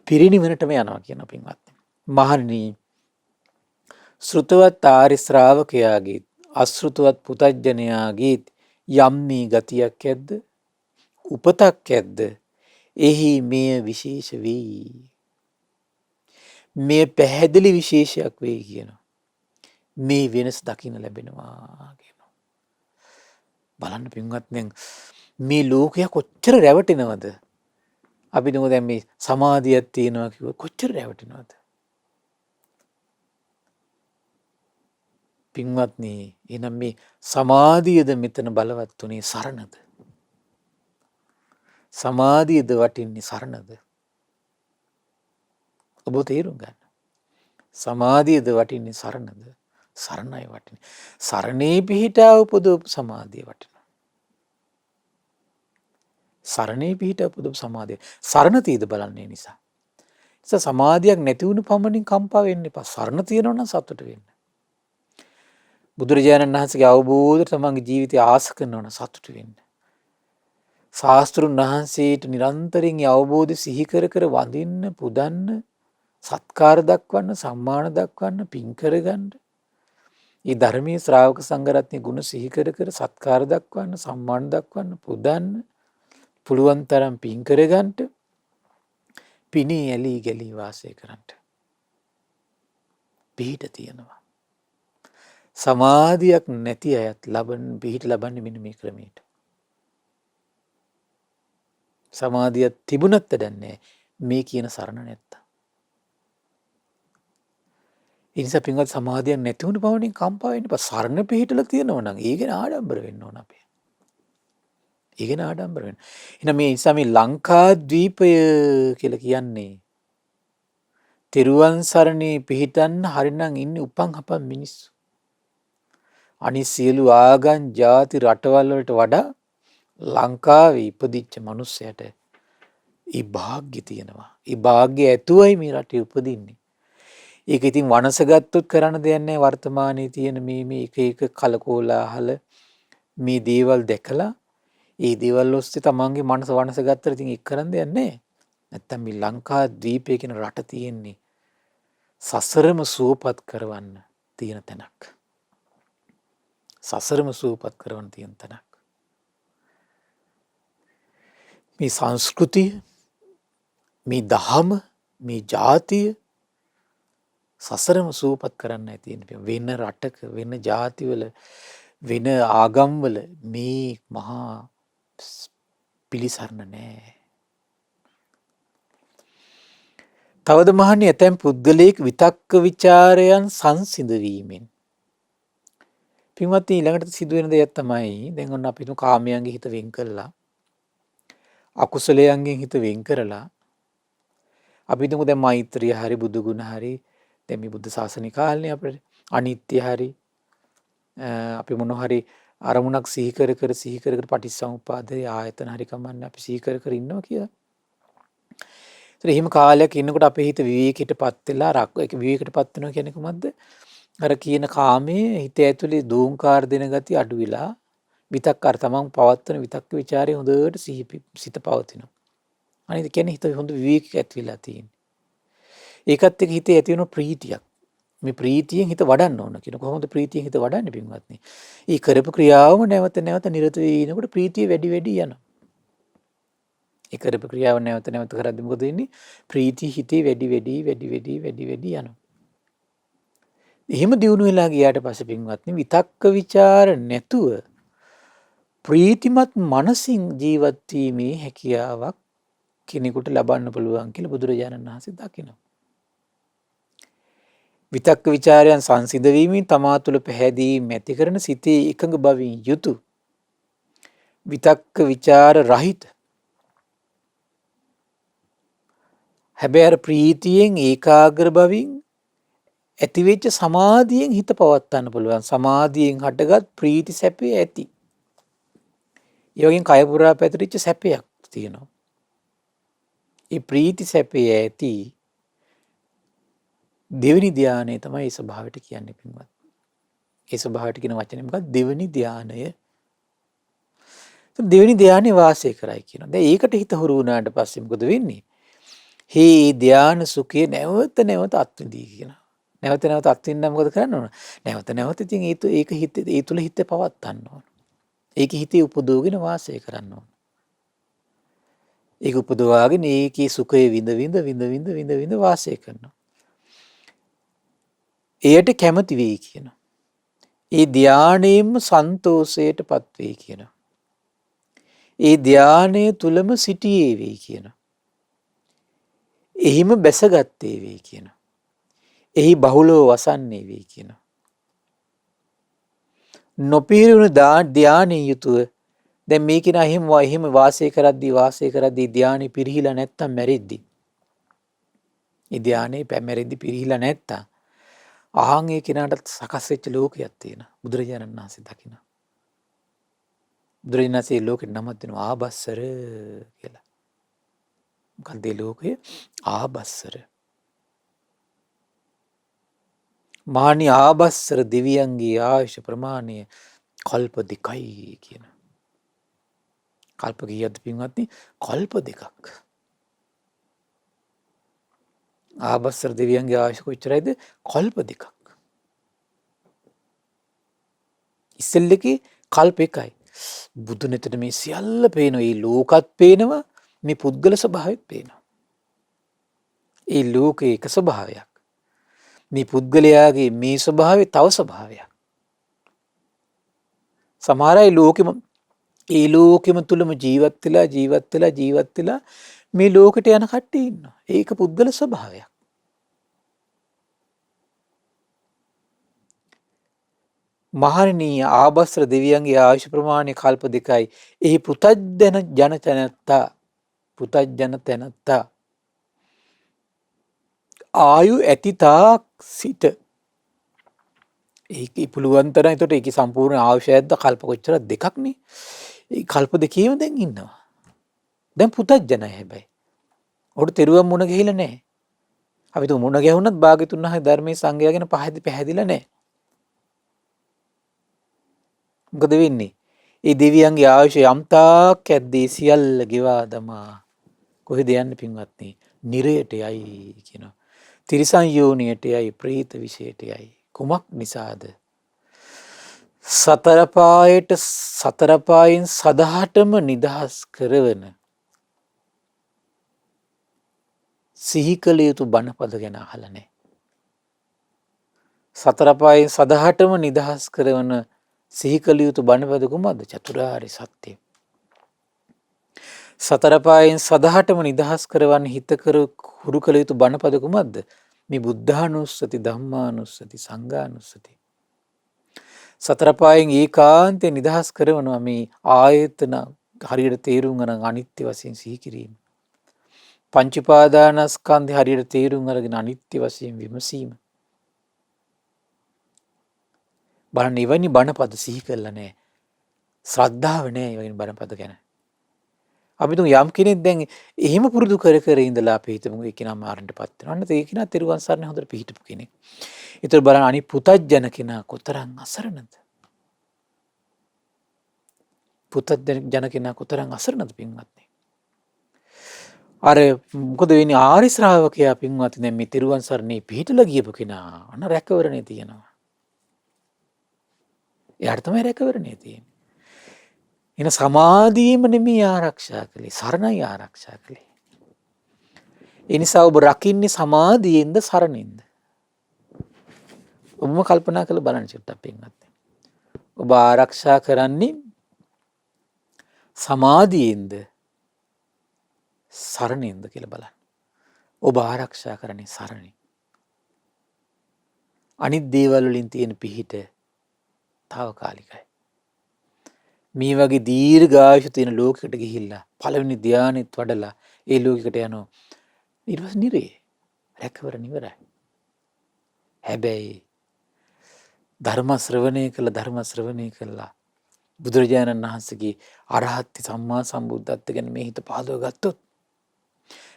පිරිනිවනටම යනවා කියන පින්වත්නි. මහණනි ශ්‍රුතවත් ආර්ය ශ්‍රාවකයාගේ අශෘතවත් පුතඥයාගේ යම් මේ ගතියක් ඇද්ද? උපතක් ඇද්ද? එහි මෙය විශේෂ වෙයි. මේ පැහැදිලි විශේෂයක් වෙයි කියනවා. මේ වෙනස් දකින්න ලැබෙනවා කියනවා. බලන්න පින්වත්නි මේ ලෝකය කොච්චර රැවටෙනවද? අපි දුමු දැන් මේ සමාධියක් තියෙනවා කිව්ව කොච්චර රැවටෙනවද? පින්වත්නි එහෙනම් මේ සමාධියද මෙතන බලවත් උනේ සරණද? සමාධියද වටින්නේ සරණද? ඔබ තේරුම් ගන්න. සමාධියද වටින්නේ සරණද? සරණයි වටින්නේ. සරණේ පිහිටා උපදවපු සමාධිය වටිනවා. සරණේ පිහිටා උපදවපු සමාධිය. සරණ තීද බලන්නේ නිසා. සමාධියක් නැති වුණු පමණින් කම්පා වෙන්න එපා. සරණ තියෙනවා නම් සතුට වෙන්න. බුදුරජාණන් වහන්සේගේ අවබෝධය තමන්ගේ ජීවිතය ආස කරනවා නම් සතුට වෙන්න. ශාස්ත්‍රුන් වහන්සේට නිරන්තරයෙන් අවබෝධය සිහි කර කර වඳින්න, පුදන්න, සත්කාර දක්වන්න, සම්මාන දක්වන්න, පින් කරගන්න. මේ ධර්මීය ශ්‍රාවක සංඝ රත්නයේ ගුණ සිහි කර කර සත්කාර දක්වන්න, සම්මාන දක්වන්න, පුදන්න, පුළුවන් තරම් පින් කරගන්න, පිනේ ඇලී ගැලී වාසය කරන්න. පිහිට තියෙනවා. සමාධියක් නැති අයත් පිහිට ලබන්නේ මෙන්න මේ ක්‍රමයට. සමාධියක් තිබුණත් වැඩන්නේ මේ කියන සරණ නැත්තම්. ඒ නිසා පින්වත් සමාධියක් නැති වුණ පමණින් කම්පා වෙන්න එපා. සරණ පිහිටලා තියෙනවා නම් ඒ ගැන ආඩම්බර වෙන්න ඕන අපි. ඒ ගැන ආඩම්බර වෙන්න. එහෙනම් මේ නිසා මේ ලංකාද්වීපය කියලා කියන්නේ තිරුවන් සරණේ පිහිටන්න හරිනම් ඉන්නේ උපන් හපන් මිනිස්සු. අනිත් සියලු ආගම් ජාති රටවල් වලට වඩා ලංකාවේ ඉපදිච්ච මිනිස්සයාට ඒ වාග්ය තියෙනවා. ඒ වාග්ය ඇතුවයි මේ රටේ උපදින්නේ. ඒක ඉතින් වනස ගත්තොත් කරන්න දෙයක් නැහැ. වර්තමානයේ තියෙන මේ එක කලකෝලාහල මේ දේවල් දැකලා ඒ දේවල් ඔස්සේ තමන්ගේ මනස වනස ගත්තට ඉතින් ඒක කරන්න දෙයක් නැහැ. නැත්තම් මේ ලංකාද්වීපය කියන රට තියෙන්නේ සසරම සුවපත් කරවන්න තියෙන තැනක්. සසරම සුවපත් කරවන්න තියෙන තැනක්. මේ සංස්කෘතිය, මේ දහම, මේ ජාතිය සසරම සුවපත් කරන්නයි තියෙන්නේ. වෙන රටක, වෙන ජාතිවල, වෙන ආගම්වල මේ මහා පිළිසරණ නැහැ. තවද මහණනි ඇතැම් පුද්ගලයෙක් විතක්ක ਵਿਚාරයන් සංසිඳවීමෙන් පින්වත්නි ඊළඟට සිදුවෙන දෙයක් තමයි දැන් ඔන්න අපි හිතමු කාමයන්ගේ හිත වෙන් කළා අකුසලයන්ගෙන් හිත වෙන් කරලා අපි හිතමු දැන් මෛත්‍රිය හරි බුදු ගුණ හරි දැන් මේ බුද්ධ ශාසනික කාලේ අපිට අනිත්‍ය හරි අපි මොන හරි අරමුණක් සිහි කර පටිච්චසමුප්පාදයේ ආයතන හරි කමන්නේ අපි සිහි කර ඉන්නවා කියලා. ඒතර එහෙම කාලයක් ඉන්නකොට අපේ හිත විවේකයටපත් වෙලා විවේකයටපත් වෙනවා කියන්නේ කොහොමද? අර කියන කාමයේ හිත ඇතුලේ දෝංකාර දෙන ගතිය අඩු වෙලා විතක්කාර තමන් පවත්වන විතක්ක ਵਿਚාරේ හොඳට සිත පවතිනවා. අනිත් කියන්නේ හිත හොඳ විවේකයක් ඇති වෙලා තියෙන්නේ. ඒකත් එක්ක හිතේ ඇති වෙන ප්‍රීතියක්. මේ ප්‍රීතියෙන් හිත වඩන්න ඕන කියන කොහොමද ප්‍රීතියෙන් හිත වඩන්නේ පින්වත්නි? ඊ කරපු ක්‍රියාවම නැවත නිරත වෙනකොට ප්‍රීතිය වැඩි යනවා. ඒ කරපු ක්‍රියාව නැවත කරද්දී මොකද වෙන්නේ? ප්‍රීතිය හිතේ වැඩි යනවා. එහෙම දියුණු වෙලා ගියාට පස්සේ පින්වත්නි විතක්ක ਵਿਚාර නැතුව ප්‍රීතිමත් මනසින් ජීවත් වීමේ හැකියාවක් කෙනෙකුට ලබන්න පුළුවන් කියලා බුදුරජාණන් වහන්සේ දකිනවා. විතක්ක ਵਿਚාරයන් සංසිඳ වීමෙන් තමා තුළ පැහැදීම ඇති කරන සිතේ එකඟ බවින් යුතු විතක්ක ਵਿਚාර රහිත හැබැයි අර ප්‍රීතියෙන් ඒකාග්‍ර බවින් ඇතිවෙච්ච සමාධියෙන් හිත පවත්වන්න පුළුවන්. සමාධියෙන් හටගත් ප්‍රීති සැපේ ඇති. ඒ වගේම කය පුරා පැතිරිච්ච සැපයක් තියෙනවා. ඒ ප්‍රීති සැපේ ඇති දෙවෙනි ධානය තමයි ඒ ස්වභාවයට කියන්නේ පින්වත්. ඒ ස්වභාවයට කියන වචනේ මොකක්ද? දෙවෙනි ධානය. දෙවෙනි ධානයේ වාසය කරයි කියනවා. දැන් ඒකට හිත හුරු වුණාට පස්සේ මොකද වෙන්නේ? හේ ධාන සුඛේ නැවත නැවත අත්විඳී කියනවා. නැවත නැවත අත්විඳින්න මොකද කරන්න ඕන? නැවත නැවත ඉතින් ඒක හිත ඒ තුල හිත පවත්වන්න ඕන. ඒක හිතේ උපදෝගෙන වාසය කරන්න ඕන. ඒක උපදවාගෙන ඒකේ සුඛය විඳ වාසය කරනවා. එයට කැමති වෙයි කියනවා. ඒ ධානයෙන්ම සන්තෝෂයටපත් වෙයි කියනවා. ඒ ධානය තුලම සිටියේ වෙයි කියනවා. එහිම බැසගත්තේ වෙයි කියනවා. එහි බහුලව වසන්නේ වෙයි කියනවා. නොපිරිණු ධානයෙන් යුතුව දැන් මේක නා එහෙම වාසය කරද්දී ධානය පිරිහිලා නැත්තම් මැරෙද්දි. ඒ ධානය මැරෙද්දි පිරිහිලා නැත්තම් අහං ඒ කෙනාට සකස් වෙච්ච ලෝකයක් තියෙනවා. බුදුරජාණන් වහන්සේ දකිනවා. බුදුරජාණන් වහන්සේ ලෝකෙට නමක් දෙනවා ආබස්සර කියලා. මොකක්ද ඒ ලෝකය? ආබස්සර. මානි ආබස්සර දෙවියන්ගේ ආයුෂ ප්‍රමාණය කල්ප 2යි කියන. කල්ප කීයද පින්වත්නි? කල්ප 2ක්. ආබස්සර දෙවියන්ගේ ආයුෂ කොච්චරයිද? කල්ප 2ක්. ඉස්සෙල්ලකේ කල්ප 1යි. බුදුන් එතන මේ සියල්ල පේනවා. මේ ලෝකත් පේනවා, මේ පුද්ගල ස්වභාවයත් පේනවා. ඒ ලෝකේ එක ස්වභාවයක්. මේ පුද්ගලයාගේ මේ ස්වභාවය තව ස්වභාවයක්. සමහර අය ඒ ලෝකෙම තුලම ජීවත් වෙලා මේ ලෝකෙට යන කට්ටිය ඉන්නවා. ඒක පුද්ගල ස්වභාවයක්. මහණෙනි ආබස්ත්‍ර දෙවියන්ගේ ආයුෂ ප්‍රමාණය කල්ප 2යි. එහි පෘතජ්ජන තැනැත්තා ආයු ඇතිතාක් සිට ඒක පුළුවන් තරම් එතකොට ඒකේ සම්පූර්ණ ආයුෂයක්ද කල්ප කොච්චර? 2ක්නේ. ඒ කල්ප 2ේම දැන් ඉන්නවා. දැන් පුතඥයි හැබැයි. ඔහුට තෙරුවන් මුණ ගිහිලා නැහැ. අපි તો මුණ ගැහුණත් භාග්‍යතුන් වහන්සේ ධර්මයේ සංගය ගැන පැහැදිලා නැහැ. මොකද වෙන්නේ? ඒ දෙවියන්ගේ ආයුෂ යම්තාක් ඇද්දී සියල්ල ගෙවා දමා කොහෙද යන්නේ පින්වත්නි? නිරයට යයි කියනවා. තිරිසන් යෝනියට යයි, ප්‍රේත විශේෂයට යයි. කුමක් නිසාද? සතර පායෙන් සදහටම නිදහස් කරවන සිහි කළ යුතු බණපද ගැන අහලා නැහැ. සතර පායෙන් සදහටම නිදහස් කරවන සිහි කළ යුතු බණපද කුමක්ද? චතුරාර්ය සත්‍ය. සතර පායෙන් සදහටම නිදහස් කරවන්න හුරු කළ යුතු බණපද කුමක්ද? මේ බුද්ධානුස්සති, ධම්මානුස්සති, සංඝානුස්සති. සතර පායෙන් ඒකාන්තයෙන් නිදහස් කරනවා මේ ආයතන හරියට තේරුම් ගන්න අනිත්‍ය වශයෙන් සිහි කිරීම. පංච උපාදානස්කන්ධය හරියට තේරුම් අරගෙන අනිත්‍ය වශයෙන් විමසීම. බලන්න එවැනි බණපද සිහි කළා නෑ. ශ්‍රද්ධාව නෑ එවැනි බණපද ගැන. අපි තුන් යම් කෙනෙක් දැන් එහෙම පුරුදු කර ඉඳලා අපි හිතමු ඒ කෙනා මාරණයටපත් වෙනවා. අන්න ඒ කෙනා තෙරුවන් සරණ හොඳට පිහිටපු කෙනෙක්. ඒතර බලන්න අනිත් පුතජන කෙනා කොතරම් අසරණද? පුතජන කෙනා කොතරම් අසරණද පින්වත්නි? අර මොකද වෙන්නේ? ආරි ශ්‍රාවකයා පින්වත්නි දැන් මේ තෙරුවන් සරණේ පිහිටලා ගියපු කෙනා අන්න රැකවරණේ තියෙනවා. එයාට තමයි රැකවරණේ තියෙන්නේ. එන සමාධියම නෙමෙයි ආරක්ෂා කළේ, සරණයි ආරක්ෂා කළේ. ඒ නිසා ඔබ රකින්නේ සමාධියෙන්ද සරණින්ද? ඔබම කල්පනා කරලා බලන්න චුට්ටක් පින්වත්. ඔබ ආරක්ෂා කරන්නේ සමාධියෙන්ද සරණෙන්ද කියලා බලන්න. ඔබ ආරක්ෂා කරන්නේ සරණෙන්. අනිත් දේවල් වලින් තියෙන පිහිට తాවකාලිකයි. මේ වගේ දීර්ඝායුෂ තියෙන ලෝකයකට ගිහිල්ලා පළවෙනි ධානයෙත් වඩලා ඒ ලෝකයකට යනවා. ඊට පස්සේ නිරේ රැකවරණ ඉවරයි. හැබැයි ධර්ම ශ්‍රවණය කළා බුදුරජාණන් වහන්සේගේ අරහත් සම්මා සම්බුද්ධත්ව ගැන මේ හිත පහදව ගත්තොත්,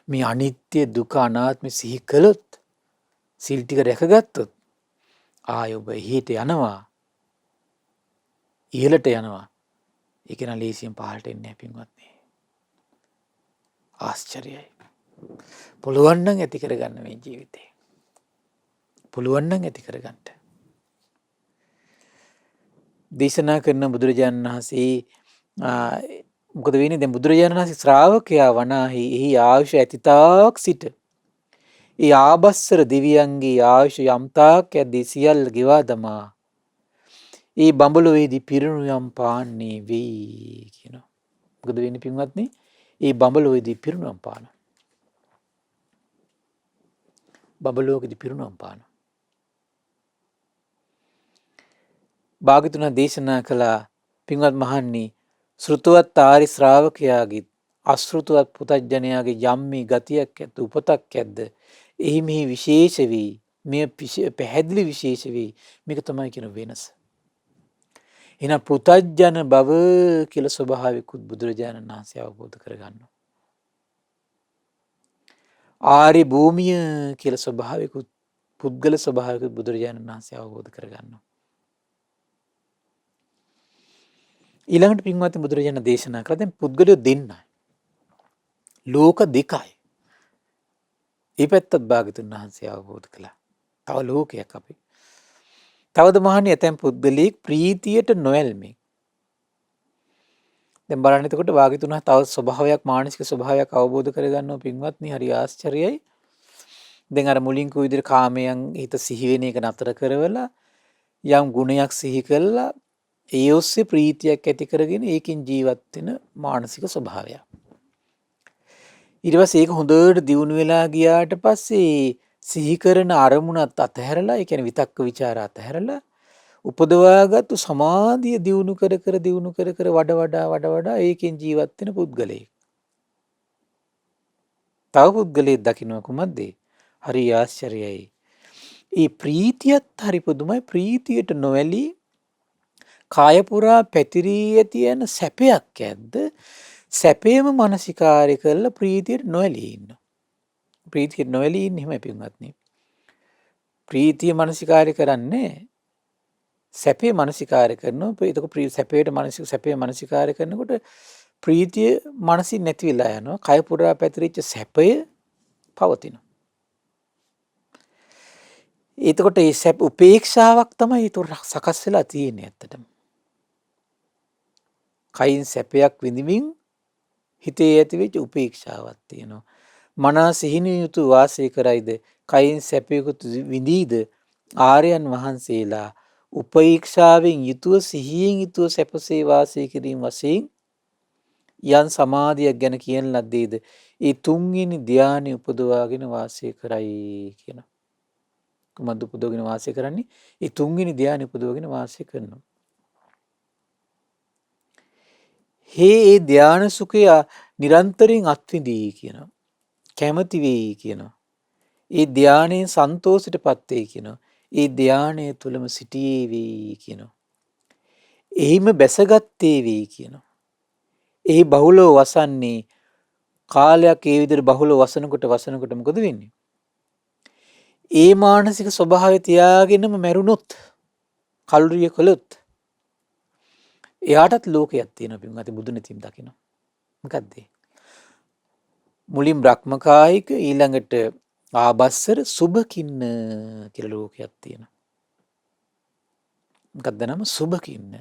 මේ අනිත්‍ය දුක අනාත්ම සිහි කළොත්, සිල් ටික රැකගත්තොත් ආය ඔබ හිත යනවා, ඉහළට යනවා. ඒක නම් ලේසියෙන් පහළට එන්නේ නැහැ පින්වත්නි. ආශ්චර්යයි. පුළුවන් නම් ඇති කරගන්න මේ ජීවිතේ. පුළුවන් නම් ඇති කරගන්න. දේශනා කරන බුදුරජාණන් වහන්සේ මොකද වෙන්නේ? දැන් බුදුරජාණන් වහන්සේ ශ්‍රාවකයා වනාහි එහි ආයුෂ ඇතිතාක් සිට ඒ ආබස්සර දෙවියන්ගේ ආයුෂ යම්තාක් ඇද්දී සියල්ල ගෙවා දමා ඒ බඹලොවේදී පිරිනුවම් පාන්නේ වෙයි කියනවා. මොකද වෙන්නේ පින්වත්නි? ඒ බඹලොවේදී පිරිනුවම් පානවා. බඹලොවේදී පිරිනුවම් පානවා. භාග්‍යතුන් දේශනා කළා පින්වත් මහන්නි, ශ්‍රුතවත් ආරි ශ්‍රාවකයාගේ අශෘතවත් පුතඥයාගේ යම් මේ ගතියක් ඇද්ද, උපතක් ඇද්ද, එහි මෙහි විශේෂ වී, මේ පැහැදිලි විශේෂ වී, මේක තමයි කියන වෙනස. එහෙනම් පුතඥ බව කියලා ස්වභාවිකුත් බුදුරජාණන් වහන්සේ අවබෝධ කරගන්නවා. ආරි භූමිය කියලා ස්වභාවිකුත්, පුද්ගල ස්වභාවිකුත් බුදුරජාණන් වහන්සේ අවබෝධ කරගන්නවා. ඊළඟට පින්වත්නි බුදුරජාණන් දේශනා කළා දැන් පුද්ගලයෝ දෙන්නයි. ලෝක දෙකයි. මේ පැත්තත් භාග්‍යතුන් වහන්සේ අවබෝධ කළා. තව ලෝකයක් අපි. තවද මහණනි ඇතැම් පුද්ගලයෙක් ප්‍රීතියට නොඇල්මේ. දැන් බලන්න එතකොට භාග්‍යතුන් වහන්සේ තව ස්වභාවයක්, මානසික ස්වභාවයක් අවබෝධ කරගන්නවා පින්වත්නි. හරි ආශ්චර්යයි. දැන් අර මුලින් කෝ විදිහට කාමයන් හිත සිහි වෙන එක නතර කරවලා යම් ගුණයක් සිහි කළා ඒ ඔස්සේ ප්‍රීතියක් ඇති කරගෙන ඒකෙන් ජීවත් වෙන මානසික ස්වභාවයක්. ඊට පස්සේ ඒක හොඳට දියුණු වෙලා ගියාට පස්සේ සිහි කරන අරමුණත් අතහැරලා, ඒ කියන්නේ විතක්ක ਵਿਚාර අතහැරලා උපදවාගත්තු සමාධිය දියුණු කර කර වඩා ඒකෙන් ජීවත් වෙන පුද්ගලයෙක්. තව පුද්ගලයෙක් දකින්න කුමක්ද? හරි ආශ්චර්යයි. ඒ ප්‍රීතියත් හරි පුදුමයි. ප්‍රීතියට නොඇලී කාය පුරා පැතිරී ඇති යන සැපයක් ඇද්ද, සැපේම මානසිකාරය කරලා ප්‍රීතියට නොඇලී ඉන්න. ප්‍රීතියට නොඇලී ඉන්නේ එහෙමයි පින්වත්නි. ප්‍රීතිය මානසිකාරය කරන්නේ සැපේ මානසිකාරය කරනවා. ඒක සැපේට මානසික සැපේ මානසිකාරය කරනකොට ප්‍රීතිය මානසින් නැති වෙලා යනවා. කය පුරා පැතිරිච්ච සැපය පවතිනවා. එතකොට මේ සැප උපේක්ෂාවක් තමයි ඒක සකස් වෙලා තියෙන්නේ ඇත්තටම. කයින් සැපයක් විඳින්මින් හිතේ ඇතිවෙච්ච උපේක්ෂාවක් තියෙනවා. මනස සිහිනිය යුතු වාසය කරයිද, කයින් සැපයකුත් විඳීද ආර්යයන් වහන්සේලා උපේක්ෂාවෙන් යුතුව, සිහියෙන් යුතුව සැපසේ වාසය කිරීම වශයෙන් යන් සමාධියක් ගැන කියන ලද්දේද ඒ තුන්වෙනි ධානය උපදවාගෙන වාසය කරයි කියන. කුමද්ද උපදවගෙන වාසය කරන්නේ? ඒ තුන්වෙනි ධානය උපදවගෙන වාසය කරනවා. ඒ ධාන සුඛය නිරන්තරයෙන් අත්විඳී කියනවා. කැමති වෙයි කියනවා. ඒ ධානයේ සන්තෝෂයටපත් වෙයි කියනවා. ඒ ධානය තුලම සිටියේ වෙයි කියනවා. එහිම බැසගත්තේ වෙයි කියනවා. එහි බහුලව වසන්නේ කාලයක් ඒ විදිහට බහුලව වසනකොට මොකද වෙන්නේ? ඒ මානසික ස්වභාවය තියාගෙනම මැරුණොත්, කල්රිය කළොත් එයාටත් ලෝකයක් තියෙනවා පින්වත්නි. බුදුන් ඉතින් දකින්න. මොකද්ද? මුලින් බ්‍රහ්මකායික, ඊළඟට ආබස්සර, සුභකින්න කියලා ලෝකයක් තියෙනවා. මොකද්ද නම? සුභකින්න.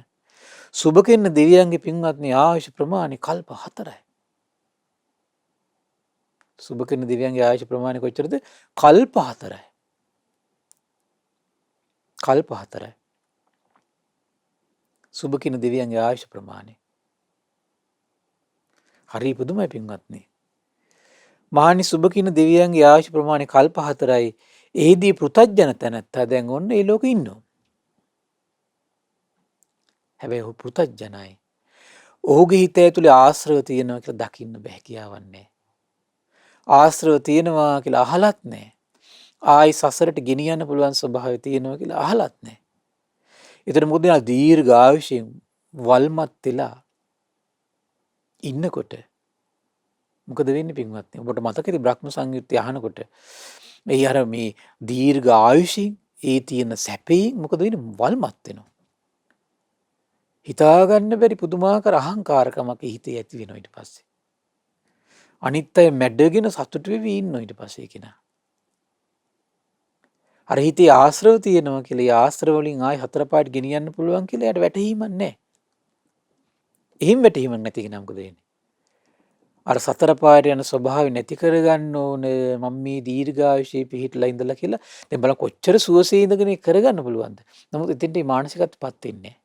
සුභකින්න දෙවියන්ගේ පින්වත්නි ආයුෂ ප්‍රමාණය කල්ප 4යි. සුභකින්න දෙවියන්ගේ ආයුෂ ප්‍රමාණය කොච්චරද? කල්ප 4යි. කල්ප 4යි. සුබ කියන දෙවියන්ගේ ආයුෂ ප්‍රමාණය. හරි පුදුමයි පින්වත්නි. මහණනි සුබ කියන දෙවියන්ගේ ආයුෂ ප්‍රමාණය කල්ප 4යි. එහිදී පෘථජ්ජන තැනැත්තා දැන් ඔන්න ඒ ලෝකෙ ඉන්නවා. හැබැයි ඔහු පෘථජ්ජනයි. ඔහුගේ හිත ඇතුලේ ආශ්‍රව තියෙනවා කියලා දකින්න බෑ කියාවන්නේ. ආශ්‍රව තියෙනවා කියලා අහලත් නැහැ. ආයි සසරට ගෙනියන්න පුළුවන් ස්වභාවය තියෙනවා කියලා අහලත් නැහැ. ඒතර මොකද දීර්ඝ ආයුෂයෙන් වල්මත් වෙලා ඉන්නකොට මොකද වෙන්නේ පින්වත්නි? ඔබට මතකද බ්‍රහ්ම සංයුත්තේ අහනකොට මේ අර මේ දීර්ඝ ආයුෂයෙන් ඒ තියෙන සැපයෙන් මොකද වෙන්නේ? වල්මත් වෙනවා. හිතාගන්න බැරි පුදුමාකාර අහංකාරකමක් හිතේ ඇති වෙනවා ඊට පස්සේ. අනිත් අය මැඩගෙන සතුටු වෙවි ඉන්නවා ඊට පස්සේ කෙනා. අර හිතේ ආශ්‍රව තියෙනවා කියලා ඒ ආශ්‍රව වලින් ආයි හතර පාට ගෙනියන්න පුළුවන් කියලා එයාට වැටහීමක් නැහැ. එහෙම වැටහීමක් නැති කෙනා මොකද වෙන්නේ? අර සතර පායට යන ස්වභාවය නැති කරගන්න ඕනේ මම මේ දීර්ඝායුෂයේ පිහිටලා ඉඳලා කියලා දැන් බලන්න කොච්චර සුවසේ ඉඳගෙන කරගන්න පුළුවන්ද? නමුත් එතෙන්ට මේ මානසිකත්වපත් වෙන්නේ නැහැ.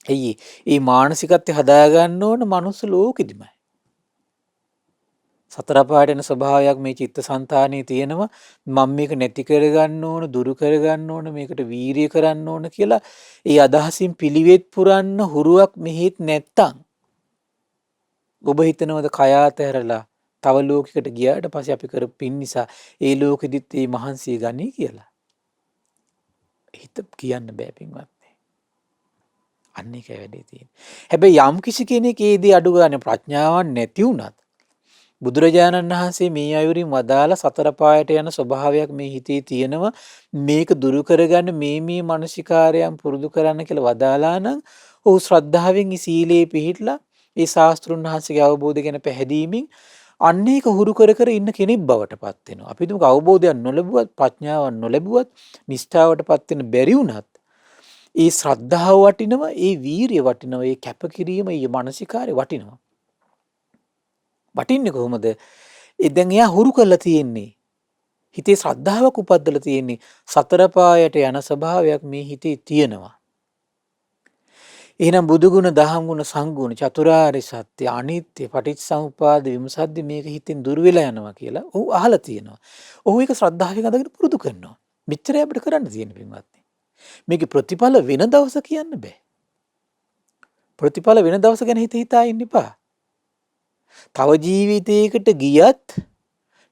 ඇයි මේ මානසිකත්වය හදාගන්න ඕන මනුස්ස ලෝකෙදිමයි. සතර පායට යන ස්වභාවයක් මේ චිත්තසංතානයේ තියෙනවා. මම මේක නැති කරගන්න ඕන, දුරු කරගන්න ඕන, මේකට වීරිය කරන්න ඕන කියලා ඒ අදහසින් පිළිවෙත් පුරන්න හුරුවක් මෙහෙත් නැත්තම් ඔබ හිතනවද කය අතහැරලා තව ලෝකයකට ගියාට පස්සේ අපි කරපු පින් නිසා ඒ ලෝකෙදිත් මේ මහන්සිය ගනී කියලා? හිත කියන්න බෑ පින්වත්නි. අන්න ඒකයි වැඩේ තියෙන්නේ. හැබැයි යම් කිසි කෙනෙක් ඒ දේ අඩු ගන්න ප්‍රඥාවක් නැති වුණත් බුදුරජාණන් වහන්සේ මේ අයුරින් වදාළ සතර පායට යන ස්වභාවයක් මේ හිතේ තියෙනවා. මේක දුරු කරගන්න මේ මානසිකාරයන් පුරුදු කරන්න කියලා වදාලා නම් ඔහු ශ්‍රද්ධාවෙන් සීලේ පිහිටලා ඒ ශාස්ත්‍රුන් වහන්සේගේ අවබෝධය ගැන පැහැදීමෙන් අන්න ඒක හුරු කර කර ඉන්න කෙනෙක් බවට පත් වෙනවා. අපි දුක අවබෝධයක් නොලැබුවත් ප්‍රඥාවක් නොලැබුවත් නිෂ්ඨාවට පත් වෙන්න බැරි වුණත් ඒ ශ්‍රද්ධාව වටිනවා, ඒ වීරිය වටිනවා, ඒ කැපකිරීම, ඒ මානසිකාරය වටිනවා. වටින්නේ කොහොමද? දැන් එයා හුරු කරලා තියෙන්නේ. හිතේ ශ්‍රද්ධාවක් උපද්දලා තියෙන්නේ. සතර පායට යන ස්වභාවයක් මේ හිතේ තියෙනවා. එහෙනම් බුදු ගුණ, දහම් ගුණ, සංඝ ගුණ, චතුරාර්ය සත්‍ය, අනිත්‍ය, පටිච්චසමුප්පාද විමසද්දි මේක හිතෙන් දුර වෙලා යනවා කියලා ඔහු අහලා තියෙනවා. ඔහු ඒක ශ්‍රද්ධාවෙන් අදගෙන පුරුදු කරනවා. මෙච්චරයි අපිට කරන්න තියෙන්නේ පින්වත්නි. මේකේ ප්‍රතිඵල වෙන දවස කියන්න බෑ. ප්‍රතිඵල වෙන දවස ගැන හිතා ඉන්න එපා. තව ජීවිතයකට ගියත්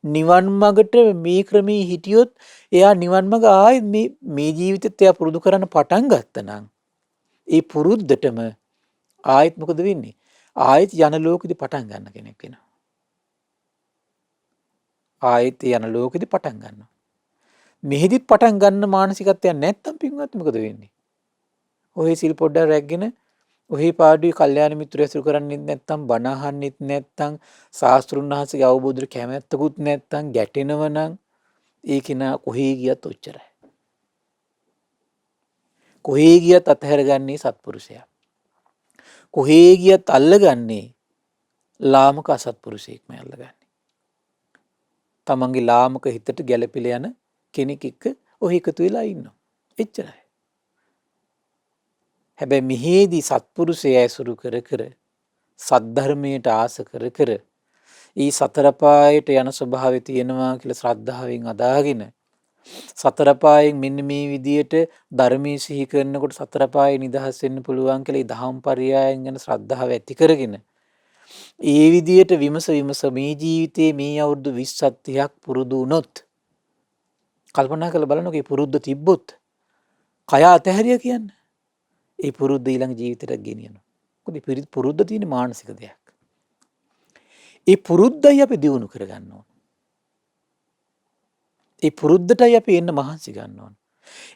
නිවන් මඟට මේ ක්‍රමී හිටියොත් එයා නිවන් මඟ ආයෙත් මේ ජීවිතෙත් එයා පුරුදු කරන්න පටන් ගත්තා නම් ඒ පුරුද්දටම ආයෙත් මොකද වෙන්නේ? ආයෙත් යන ලෝකෙදි පටන් ගන්න කෙනෙක් වෙනවා. ආයෙත් යන ලෝකෙදි පටන් ගන්නවා. මෙහෙදිත් පටන් ගන්න මානසිකත්වයක් නැත්තම් පින්වත් මොකද වෙන්නේ? ඔහේ සිල් පොඩ්ඩක් රැගෙන ඔහේ පාඩුවේ කල්යාණ මිත්‍රය ඇසුරු කරන්නේත් නැත්තම් බණ අහන්නෙත් නැත්තම් ශාස්ත්‍රුන් වහන්සේගේ අවබෝධයට කැමැත්තකුත් නැත්තම් ගැටෙනව නම් ඒ කෙනා කොහේ ගියත් ඔච්චරයි. කොහේ ගියත් අතහැරගන්නේ සත්පුරුෂයා. කොහේ ගියත් අල්ලගන්නේ ලාමක අසත්පුරුෂයෙක්ම අල්ලගන්නේ. තමන්ගේ ලාමක හිතට ගැළපෙලා යන කෙනෙක් එක්ක ඔහි එකතු වෙලා ඉන්නවා. එච්චරයි. හැබැයි මෙහෙදී සත්පුරුෂය ඇසුරු කර කර සද්ධර්මයට ආස කර කර ඊ සතර පායට යන ස්වභාවය තියෙනවා කියලා ශ්‍රද්ධාවෙන් අදාගෙන සතර පායෙන් මෙන්න මේ විදියට ධර්මයේ සිහි කරනකොට සතර පායේ නිදහස් වෙන්න පුළුවන් කියලා ඒ දහම් පරයයන් ගැන ශ්‍රද්ධාව ඇති කරගෙන ඒ විදියට විමස මේ ජීවිතේ මේ අවුරුදු 20ක් 30ක් පුරුදු වුණොත් කල්පනා කරලා බලනකො මේ පුරුද්ද තිබ්බොත් කය අතහැරියා කියන්නේ ඒ පුරුද්ද ඊළඟ ජීවිතයට ගෙනියනවා. මොකද පුරුද්ද තියෙන මානසික දෙයක්. ඒ පුරුද්දයි අපි දියුණු කරගන්න ඕන. ඒ පුරුද්දටයි අපි එන්න මහන්සි ගන්න ඕන.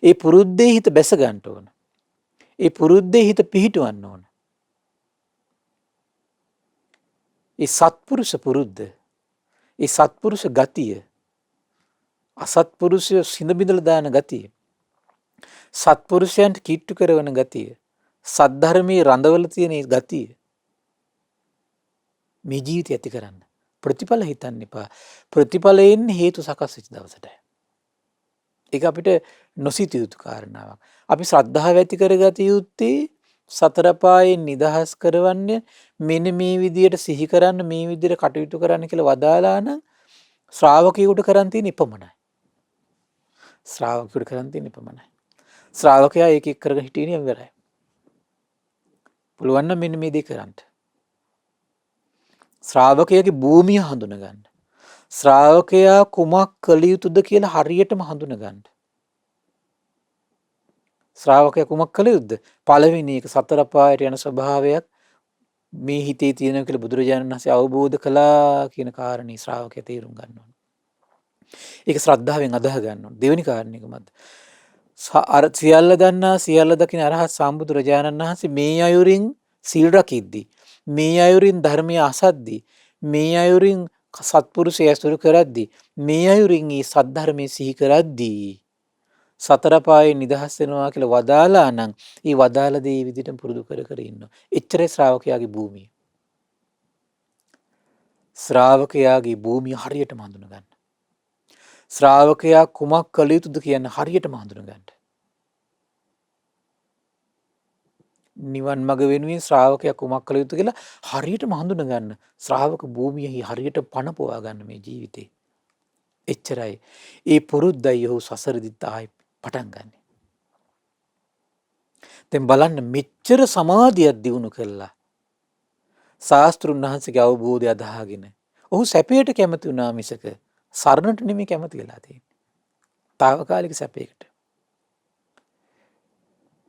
ඒ පුරුද්දේ හිත බැස ගන්න ඕන. ඒ පුරුද්දේ හිත පිහිටවන්න ඕන. ඒ සත්පුරුෂ පුරුද්ද, ඒ සත්පුරුෂ ගතිය, අසත්පුරුෂය සිඳ බිඳලා දාන ගතිය, සත්පුරුෂයන්ට කිට්ටු කරන ගතිය, සද්ධර්මයේ රඳවල තියෙන ගතිය මේ ජීවිතය ඇති කරන්න. ප්‍රතිඵල හිතන්න එපා. ප්‍රතිඵල එන්නේ හේතු සකස් වෙච්ච දවසට. ඒක අපිට නොසිතිය යුතු කාරණාවක්. අපි ශ්‍රද්ධාව ඇති කරගත යුත්තේ සතර පායෙන් නිදහස් කරවන්නේ මෙන්න මේ විදියට සිහි කරන්න මේ විදියට කටයුතු කරන්න කියලා වදාලා නම් ශ්‍රාවකයෙකුට කරන් තියෙන ඉපමණයි. ශ්‍රාවකයෙකුට කරන් තියෙන ඉපමණයි. ශ්‍රාවකයා ඒක එක් කරගෙන හිටියේ ඉවරයි. පුළුවන් නම් මෙන්න මේ දේ කරන්න. ශ්‍රාවකයාගේ භූමිය හඳුන ගන්න. ශ්‍රාවකයා කුමක් කළ යුතුද කියලා හරියටම හඳුන ගන්න. ශ්‍රාවකයා කුමක් කළ යුතුද? පළවෙනි එක සතර පායට යන ස්වභාවයක් මේ හිතේ තියෙනවා කියලා බුදුරජාණන් වහන්සේ අවබෝධ කළා කියන කාරණේ ශ්‍රාවකයා තේරුම් ගන්න ඕනේ. ඒක ශ්‍රද්ධාවෙන් අදහ ගන්න ඕනේ. දෙවෙනි කාරණේ කොහොමද? අර සියල්ල දන්නා සියල්ල දකින අරහත් සම්බුදුරජාණන් වහන්සේ මේ අයුරින් සීල් රකිද්දී මේ අයුරින් ධර්මය අසද්දී මේ අයුරින් සත්පුරුෂය ඇසුරු කරද්දී මේ අයුරින් මේ සද්ධර්මයේ සිහි කරද්දී සතර පායේ නිදහස් වෙනවා කියලා වදාලා නම් ඒ වදාළ දේ මේ විදිහටම පුරුදු කර කර ඉන්නවා. එච්චරයි ශ්‍රාවකයාගේ භූමිය. ශ්‍රාවකයාගේ භූමිය හරියටම හඳුන ගන්න. ශ්‍රාවකයා කුමක් කළ යුතුද කියන හරියටම හඳුන ගන්න. නිවන් මඟ වෙනුවෙන් ශ්‍රාවකයා කුමක් කළ යුතුද කියලා හරියටම හඳුන ගන්න. ශ්‍රාවක භූමියෙහි හරියට පණ පොවා ගන්න මේ ජීවිතේ. එච්චරයි. ඒ පුරුද්දයි ඔහු සසරදිත් ආයි පටන් ගන්න. දැන් බලන්න මෙච්චර සමාධියක් දිනු කළා. ශාස්ත්‍රුන් වහන්සේගේ අවබෝධය අදහාගෙන ඔහු සැපයට කැමති වුණා මිසක සරණට නෙමෙයි කැමති වෙලා තියෙන්නේ. తాවකාලික සැපයකට.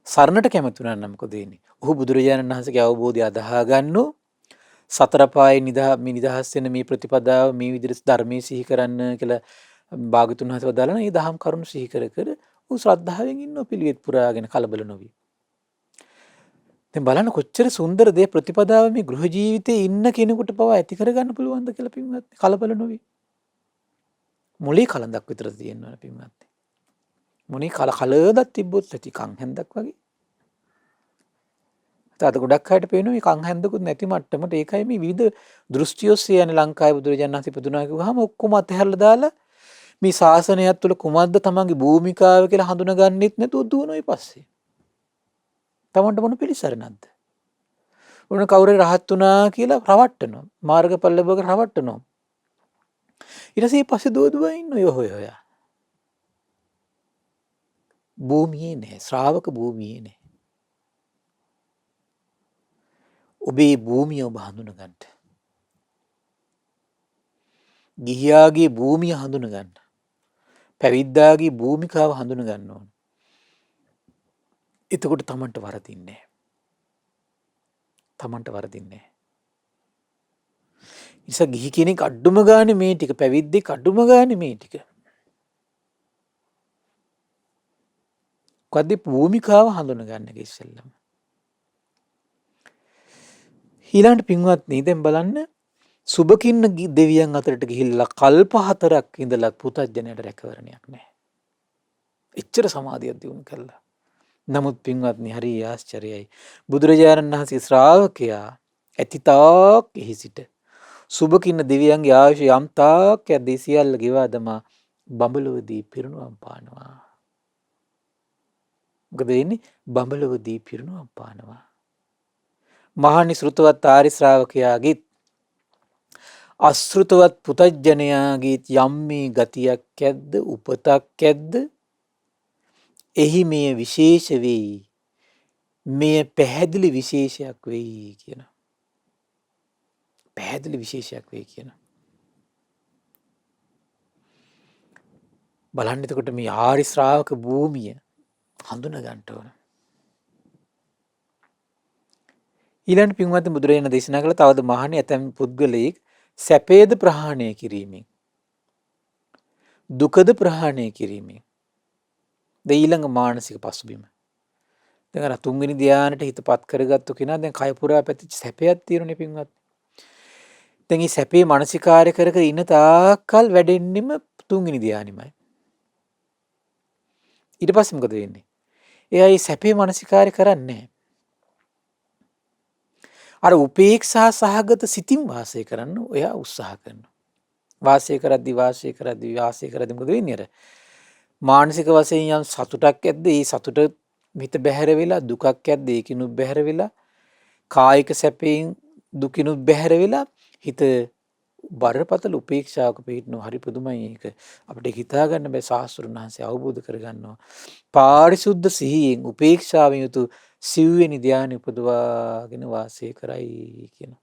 සරණට කැමති වුණා නම් මොකද වෙන්නේ? ඔහු බුදුරජාණන් වහන්සේගේ අවබෝධය අදහා ගන්නෝ සතර පායේ නිදහස් වෙන මේ ප්‍රතිපදාව මේ විදිහට ධර්මයේ සිහි කරන්න කියලා භාගතුන් වහන්සේ වදාළා. මේ දහම් කරුණු සිහි කර කර ඔහු ශ්‍රද්ධාවෙන් ඉන්න පිළිවෙත් පුරාගෙන කලබල නොවි. දැන් බලන්න කොච්චර සුන්දර දේ ප්‍රතිපදාව මේ ගෘහ ජීවිතේ ඉන්න කෙනෙකුට පවා ඇති කරගන්න පුළුවන්ද කියලා පින්වත්නි. කලබල නොවි. මොලේ කලඳක් විතර තියෙනවා පින්වත්නි. මොනේ කලදක් තිබ්බොත් ඇති කන් හැන්දක් වගේ. අද ගොඩක් අයට පේනවා මේ කන් හැන්දකුත් නැති මට්ටමට. ඒකයි මේ විවිධ දෘෂ්ටි ඔස්සේ යන ලංකාවේ බුදුරජාණන් වහන්සේ පුදුනා කිව්වහම ඔක්කොම අතහැරලා දාලා මේ ශාසනයත් තුළ කුමක්ද තමන්ගේ භූමිකාව කියලා හඳුනගන්නෙත් නැතුව දුවනවා ඊපස්සේ. තමන්ට මොන පිළිසරණක්ද? උන කවුරු රහත් වුණා කියලා රවට්ටනවා. මාර්ගඵල ලැබුවක රවට්ටනවා. ඊට පස්සේ පස්සේ දුව ඉන්න ඔය හොය. භූමියේ නැහැ. ශ්‍රාවක භූමියේ නැහැ. ඔබේ භූමිය ඔබ හඳුන ගන්න. ගිහියාගේ භූමිය හඳුන ගන්න. පැවිද්දාගේ භූමිකාව හඳුන ගන්න ඕන. එතකොට තමන්ට වරදින්නේ නැහැ. තමන්ට වරදින්නේ නැහැ. නිසා ගිහි කෙනෙක් අඩුම ගානේ මේ ටික පැවිද්දෙක් අඩුම ගානේ මේ ටික. කොහොමද භූමිකාව හඳුන ගන්න එක ඉස්සෙල්ලම. ඊළඟට පින්වත්නි දැන් බලන්න සුබකින්න දෙවියන් අතරට ගිහිල්ලා කල්ප 4ක් ඉඳලා පුතඥයට රැකවරණයක් නැහැ. එච්චර සමාධියක් දිනු කළා. නමුත් පින්වත්නි හරි ආශ්චර්යයි. බුදුරජාණන් වහන්සේ ශ්‍රාවකයා ඇතිතාක් එහි සිට සුබකින්න දෙවියන්ගේ ආයුෂ යම් තාක් යද්දී සියල්ල ගෙවා දමා බඹලවදී පිරිනුවම් පානවා. මොකද වෙන්නේ? බඹලවදී පිරිනුවම් පානවා. මහානි ශ්‍රුතවත් ආරි ශ්‍රාවකයාගේ අශෘතවත් පුතඥයාගේ යම් මේ ගතියක් ඇද්ද උපතක් ඇද්ද එහි මේ විශේෂ වෙයි. මේ පැහැදිලි විශේෂයක් වෙයි කියන. පැහැදිලි විශේෂයක් වෙයි කියන. බලන්න එතකොට මේ ආරි ශ්‍රාවක භූමිය හඳුන ගන්න ඕන. ඊළඟ පින්වත් බුදුරජාණන් දේශනා කළ තවද මහණේ ඇතැම් පුද්ගලයෙක් සැපේද ප්‍රහාණය කිරීමෙන් දුකද ප්‍රහාණය කිරීමෙන් ඊළඟ මානසික පසුබිම. දැන් අර තුන්වෙනි ධානයට හිතපත් කරගත්තු කෙනා දැන් කය පුරා පැතිච්ච සැපයක් තියෙනුනේ පින්වත්. දැන් මේ සැපේ මානසිකාර්ය කර කර ඉන්න තාක්කල් වැඩෙන්නෙම තුන්වෙනි ධානෙමයි. ඊට පස්සේ මොකද වෙන්නේ? එයා මේ සැපේ මානසිකාර්ය කරන්නේ නැහැ. අර උපේක්ෂා සහගත සිතින් වාසය කරන්න ඔයා උත්සාහ කරනවා. වාසය කරද්දි මොකද වෙන්නේ? අර මානසික වශයෙන් යම් සතුටක් ඇද්ද ඒ සතුට හිත බැහැර වෙලා දුකක් ඇද්ද ඒකිනුත් බැහැර වෙලා කායික සැපයෙන් දුකිනුත් බැහැර වෙලා හිත බරපතල උපේක්ෂාවක පිහිටනවා. හරි පුදුමයි ඒක. අපිට හිතා ගන්න බෑ ශාස්ත්‍රඥ වහන්සේ අවබෝධ කරගන්නවා. පාරිශුද්ධ සිහියෙන් උපේක්ෂාවෙන් යුතු සිව්වෙනි ධ්‍යානෙ උපදවාගෙන වාසය කරයි කියනවා.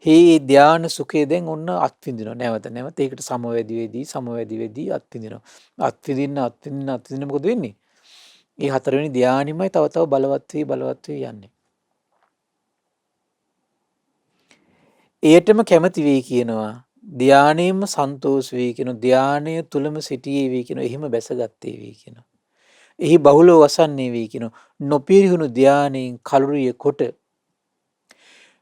මේ ධ්‍යාන සුඛය දැන් ඔන්න අත්විඳිනවා. නැවත නැවත ඒකට සමවැදි වෙදී අත්විඳිනවා. අත්විඳින්න මොකද වෙන්නේ? මේ හතරවෙනි ධ්‍යානෙමයි තව තව බලවත් වී යන්නේ. එයටම කැමති වෙයි කියනවා. ධානයෙන්ම සන්තෝෂ වෙයි කියනවා. ධානය තුලම සිටියේ වෙයි කියනවා. එහිම බැසගත්තේ වෙයි කියනවා. එහි බහුලව වසන්නේ වෙයි කියනවා. නොපිරිහුණු ධානයෙන් කලුරිය කොට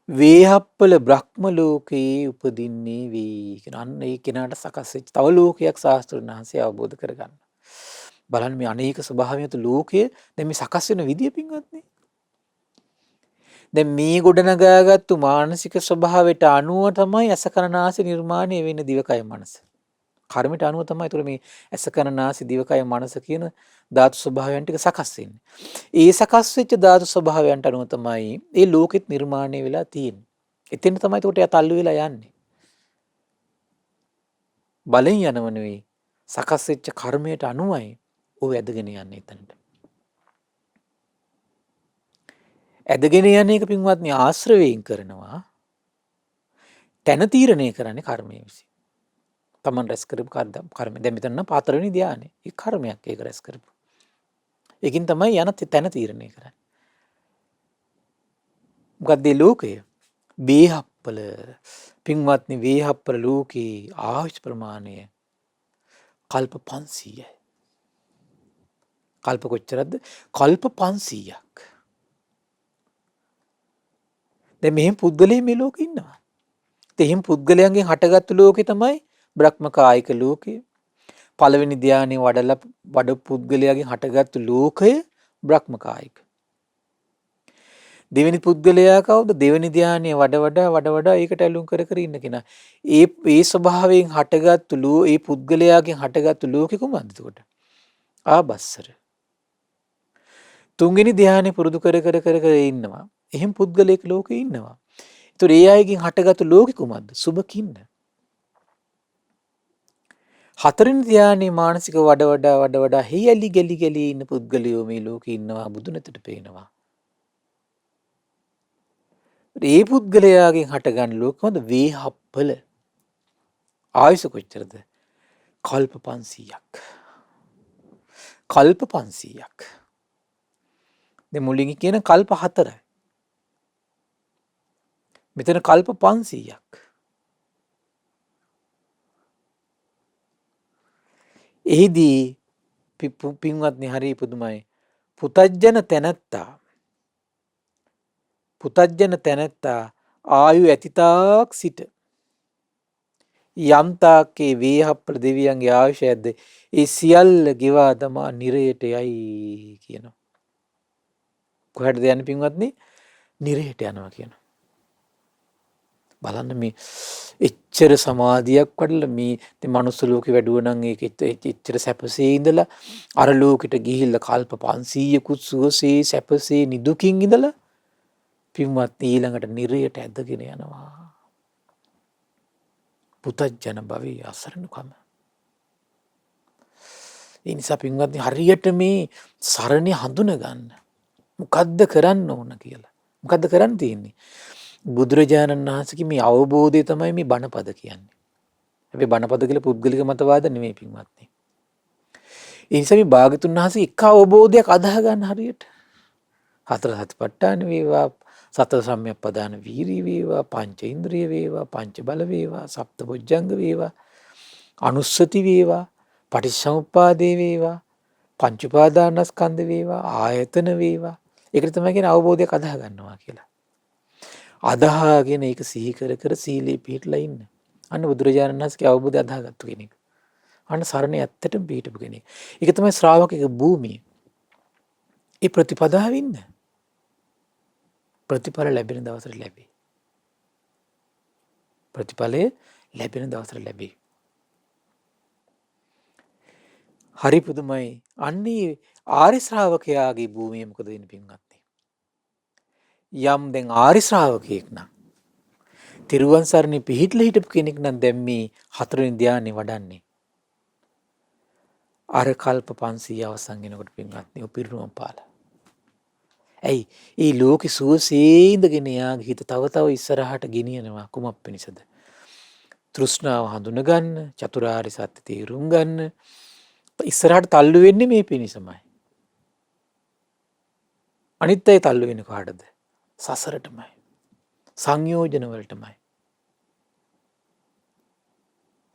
වේහප්පල බ්‍රහ්ම ලෝකයේ උපදින්නේ වෙයි කියනවා. අන්න ඒ කෙනාට සකස් වෙච්ච තව ලෝකයක් ශාස්ත්‍රඥ වහන්සේ අවබෝධ කරගන්න. බලන්න මේ අනේක ස්වභාවයත් ලෝකයේ දැන් මේ සකස් වෙන විදිය පින්වත්නි. දැන් මේ ගොඩනගාගත්තු මානසික ස්වභාවයට අනුව තමයි ඇස කන නාසය නිර්මාණය වෙන්නේ දිවකය මනස. කර්මයට අනුව තමයි ඒතර මේ ඇස කන නාසය දිවකය මනස කියන ධාතු ස්වභාවයන් ටික සකස් වෙන්නේ. ඒ සකස් වෙච්ච ධාතු ස්වභාවයන්ට අනුව තමයි මේ ලෝකෙත් නිර්මාණය වෙලා තියෙන්නේ. එතෙන් තමයි ඒකට යා තල්ලු වෙලා යන්නේ. බලෙන් යනව නෙවෙයි. සකස් වෙච්ච කර්මයට අනුවයි ਉਹ ඇදගෙන යන්නේ එතනට. ඇදගෙන යන එක පින්වත්නි ආශ්‍රවයෙන් කරනවා. තැන තීරණය කරන්නේ කර්මය විසින්. තමන් රැස් කරපු කර්ම. දැන් මෙතන නම් හතරවෙනි ධානය. ඒ කර්මයක් ඒක රැස් කරපු. ඒකින් තමයි යන තැන තීරණය කරන්නේ. මොකද මේ ලෝකය වේහප්පල පින්වත්නි වේහප්පල ලෝකේ ආයුෂ් ප්‍රමාණය කල්ප 500යි. කල්ප කොච්චරද? කල්ප 500ක්. දැන් මෙහෙම පුද්ගලයන් මේ ලෝකේ ඉන්නවා. එහෙම පුද්ගලයන්ගෙන් හටගත්තු ලෝකේ තමයි බ්‍රහ්මකායික ලෝකය. පළවෙනි ධානයේ වඩ පුද්ගලයාගෙන් හටගත්තු ලෝකය බ්‍රහ්මකායික. දෙවෙනි පුද්ගලයා කවුද? දෙවෙනි ධානයේ වඩ ඒකට ඇලුම් කර ඉන්න කෙනා. ඒ ස්වභාවයෙන් හටගත්තු ඒ පුද්ගලයාගෙන් හටගත්තු ලෝකෙ කොහොමද එතකොට? ආබස්සර. තුන්වෙනි ධානයේ පුරුදු කර ඉන්නවා. එහෙම පුද්ගලයෙක් ලෝකේ ඉන්නවා. ඒතර ඒ අයගෙන් හටගත්තු ලෝකෙ කොහොමද? සුභකින්න. හතරවෙනි ධානයේ මානසික වඩ හේයලි ගලි ඉන්න පුද්ගලයෝ මේ ලෝකේ ඉන්නවා. බුදුනතට පේනවා. ඒ පුද්ගලයාගෙන් හටගන්න ලෝක මොකද? වේහප්පල. ආයුෂ කොච්චරද? කල්ප 500ක්. කල්ප 500ක්. දැන් මුලින් කියන කල්ප 4යි. මෙතන කල්ප 500ක්. එහිදී පින්වත්නි හරි පුදුමයි. පුතජන තැනැත්තා ආයු ඇතිතාක් සිට යම්තාක්කේ වේහප්පල දෙවියන්ගේ ආයුෂ ඇද්ද ඒ සියල්ල ගෙවා දමා නිරයට යයි කියනවා. කොහෙටද යන්නේ පින්වත්නි? නිරයට යනවා කියනවා. බලන්න මේ එච්චර සමාධියක් වඩලා මේ මනුස්ස ලෝකේ වැඩුව නම් ඒක එච්චර සැපසේ ඉඳලා අර ලෝකෙට ගිහිල්ලා කල්ප 500කුත් සුවසේ සැපසේ නිදුකින් ඉඳලා පින්වත්නි ඊළඟට නිරයට ඇදගෙන යනවා. පුතජන භවී අසරණකම. ඒ නිසා පින්වත්නි හරියට මේ සරණේ හඳුන ගන්න. මොකද්ද කරන්න ඕන කියලා. මොකද්ද කරන්න තියෙන්නේ? බුදුරජාණන් වහන්සේගේ මේ අවබෝධය තමයි මේ බණපද කියන්නේ. හැබැයි බණපද කියලා පුද්ගලික මතවාද නෙමෙයි පින්වත්නි. ඒ නිසා මේ භාගතුන් වහන්සේ එක අවබෝධයක් අදාහ ගන්න හරියට. හතර සතිපට්ඨාන වේවා, සතර සම්‍යක්පදාන වීරිය වේවා, පංච ඉන්ද්‍රිය වේවා, පංච බල වේවා, සප්ත බොජ්ජංග වේවා, අනුස්සති වේවා, පටිච්චසමුප්පාදේ වේවා, පංච උපාදානස්කන්ධ වේවා, ආයතන වේවා. ඒකට තමයි කියන්නේ අවබෝධයක් අදාහ ගන්නවා කියලා. අදහාගෙන ඒක සිහි කර සීලේ පිහිටලා ඉන්න. අන්න බුදුරජාණන් වහන්සේගේ අවබෝධය අදාහගත්තු කෙනෙක්. අන්න සරණේ ඇත්තටම පිහිටපු කෙනෙක්. ඒක තමයි ශ්‍රාවකගේ භූමිය. ඒ ප්‍රතිපදාව ඉන්න. ප්‍රතිඵල ලැබෙන දවසට ලැබේ. ප්‍රතිඵලය ලැබෙන දවසට ලැබේ. හරි පුදුමයි. අන්නේ ආර්ය ශ්‍රාවකයාගේ භූමිය මොකද වෙන්නේ පින්වත්නි? යම් දැන් ආර්ය ශ්‍රාවකයෙක් නම් තිරුවන් සරණේ පිහිටලා හිටපු කෙනෙක් නම් දැන් මේ හතරවෙනි ධ්‍යානෙ වඩන්නේ. අර කල්ප 500 අවසන් වෙනකොට පින්වත්නි උපිරිනුවම් පාලා. ඇයි? ඒ ලෝකෙ සුවසේ ඉඳගෙන යාගේ හිත තව තව ඉස්සරහට ගෙනියනවා කුමක් පිණිසද? තෘෂ්ණාව හඳුනගන්න, චතුරාර්ය සත්‍ය තේරුම් ගන්න, ඉස්සරහට තල්ලු වෙන්නේ මේ පිණිසමයි. අනිත් අය තල්ලු වෙන්නේ කාටද? සසරටමයි. සංයෝජන වලටමයි.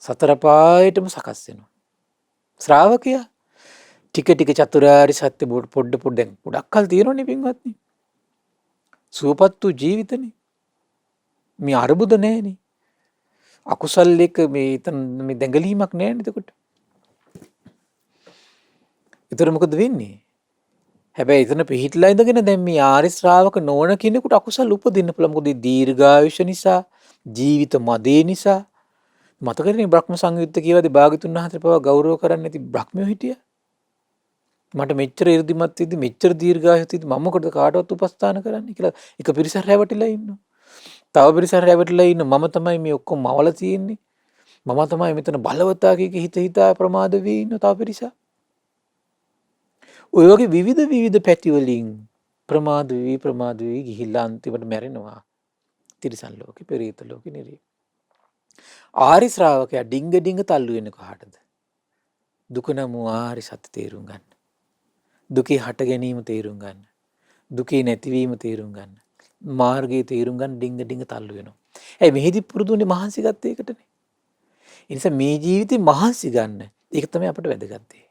සතර පායටම සකස් වෙනවා. ශ්‍රාවකයා ටික ටික චතුරාර්ය සත්‍ය පොඩ දැන් ගොඩක් කල් තියෙනවනේ පින්වත්නි. සුවපත් වූ ජීවිතනේ. මේ අරුබුද නැහැනේ. අකුසල් එක මේ දැඟලීමක් නැහැ එතකොට. ඒතර මොකද වෙන්නේ? හැබැයි එතන පිහිටලා ඉඳගෙන දැන් මේ ආර්ය ශ්‍රාවක නොවන කෙනෙකුට අකුසල් උපදින්න පුළුවන්. මොකද දීර්ඝායුෂ නිසා, ජීවිත මදේ නිසා. මතකනේ බ්‍රහ්ම සංයුත්ත කියවදී භාග්‍යතුන් වහන්සේ පවා ගෞරව කරන්නේ නැති බ්‍රහ්මයෝ හිටියා. මට මෙච්චර 이르දිමත් වෙද්දි මෙච්චර දීර්ඝායුෂ වෙද්දි මම මොකටද කාටවත් උපස්ථාන කරන්නේ කියලා එක පිරිසක් රැවටිලා ඉන්නවා. තව පිරිසක් රැවටිලා ඉන්න මම තමයි මේ ඔක්කොම මවල තියෙන්නේ. මම තමයි මෙතන බලවතා කිය හිත හිතා ප්‍රමාද වෙී ඉන්න තව පිරිසක්. ඔය වගේ විවිධ පැති වලින් ප්‍රමාද වී ගිහිල්ලා අන්තිමට මැරෙනවා. තිරිසන් ලෝකේ, පෙරේත ලෝකේ නිරේ. ආරි ශ්‍රාවකයා ඩිංග තල්ලු වෙන්නේ කාටද? දුක නම් ආරි සත්‍ය තේරුම් ගන්න. දුකේ හට ගැනීම තේරුම් ගන්න. දුකේ නැතිවීම තේරුම් ගන්න. මාර්ගයේ තේරුම් ගන්න ඩිංග තල්ලු වෙනවා. ඇයි මෙහිදී පුරුදුනේ මහන්සි ගත්තේ ඒකටනේ. ඒ නිසා මේ ජීවිතේ මහන්සි ගන්න. ඒක තමයි අපිට වැදගත් දේ.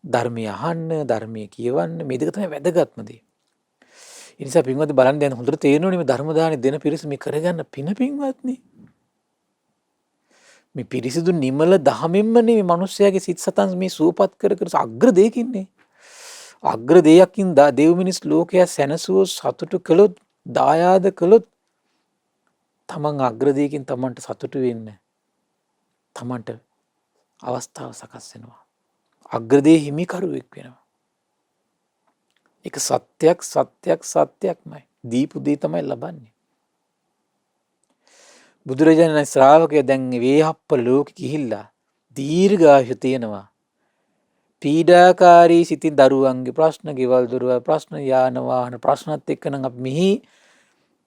ධර්මය අහන්න, ධර්මය කියවන්න මේ දෙක තමයි වැදගත්ම දේ. ඒ නිසා පින්වත්නි බලන්න දැන් හොඳට තේරෙනවනේ මේ ධර්ම දානෙ දෙන පිරිස මේ කරගන්න පින පින්වත්නි. මේ පිරිසිදු නිමල දහමෙන්ම මේ මිනිස්යාගේ සිත් සතන් මේ සූපත් කර අග්‍ර දෙයකින්නේ. අග්‍ර දෙයකින් දෙව් මිනිස් ලෝකයා සැනසුව සතුටු කළොත්, දායාද කළොත් තමන් අග්‍ර දෙයකින් තමන්ට සතුටු වෙන්න තමන්ට අවස්ථාව සකස් වෙනවා. අග්‍රදේ හිමිකරුවෙක් වෙනවා. ඒක සත්‍යක්මයි. දීපු දේ තමයි ලබන්නේ. බුදුරජාණන් ශ්‍රාවකයා දැන් වේහප්ප ලෝකෙ ගිහිල්ලා දීර්ඝායු තියෙනවා. පීඩාකාරී සිතින් දරුවන්ගේ ප්‍රශ්න, ගෙවල් දොරවල් ප්‍රශ්න, යාන වාහන ප්‍රශ්නත් එක්ක නම් අපි මෙහි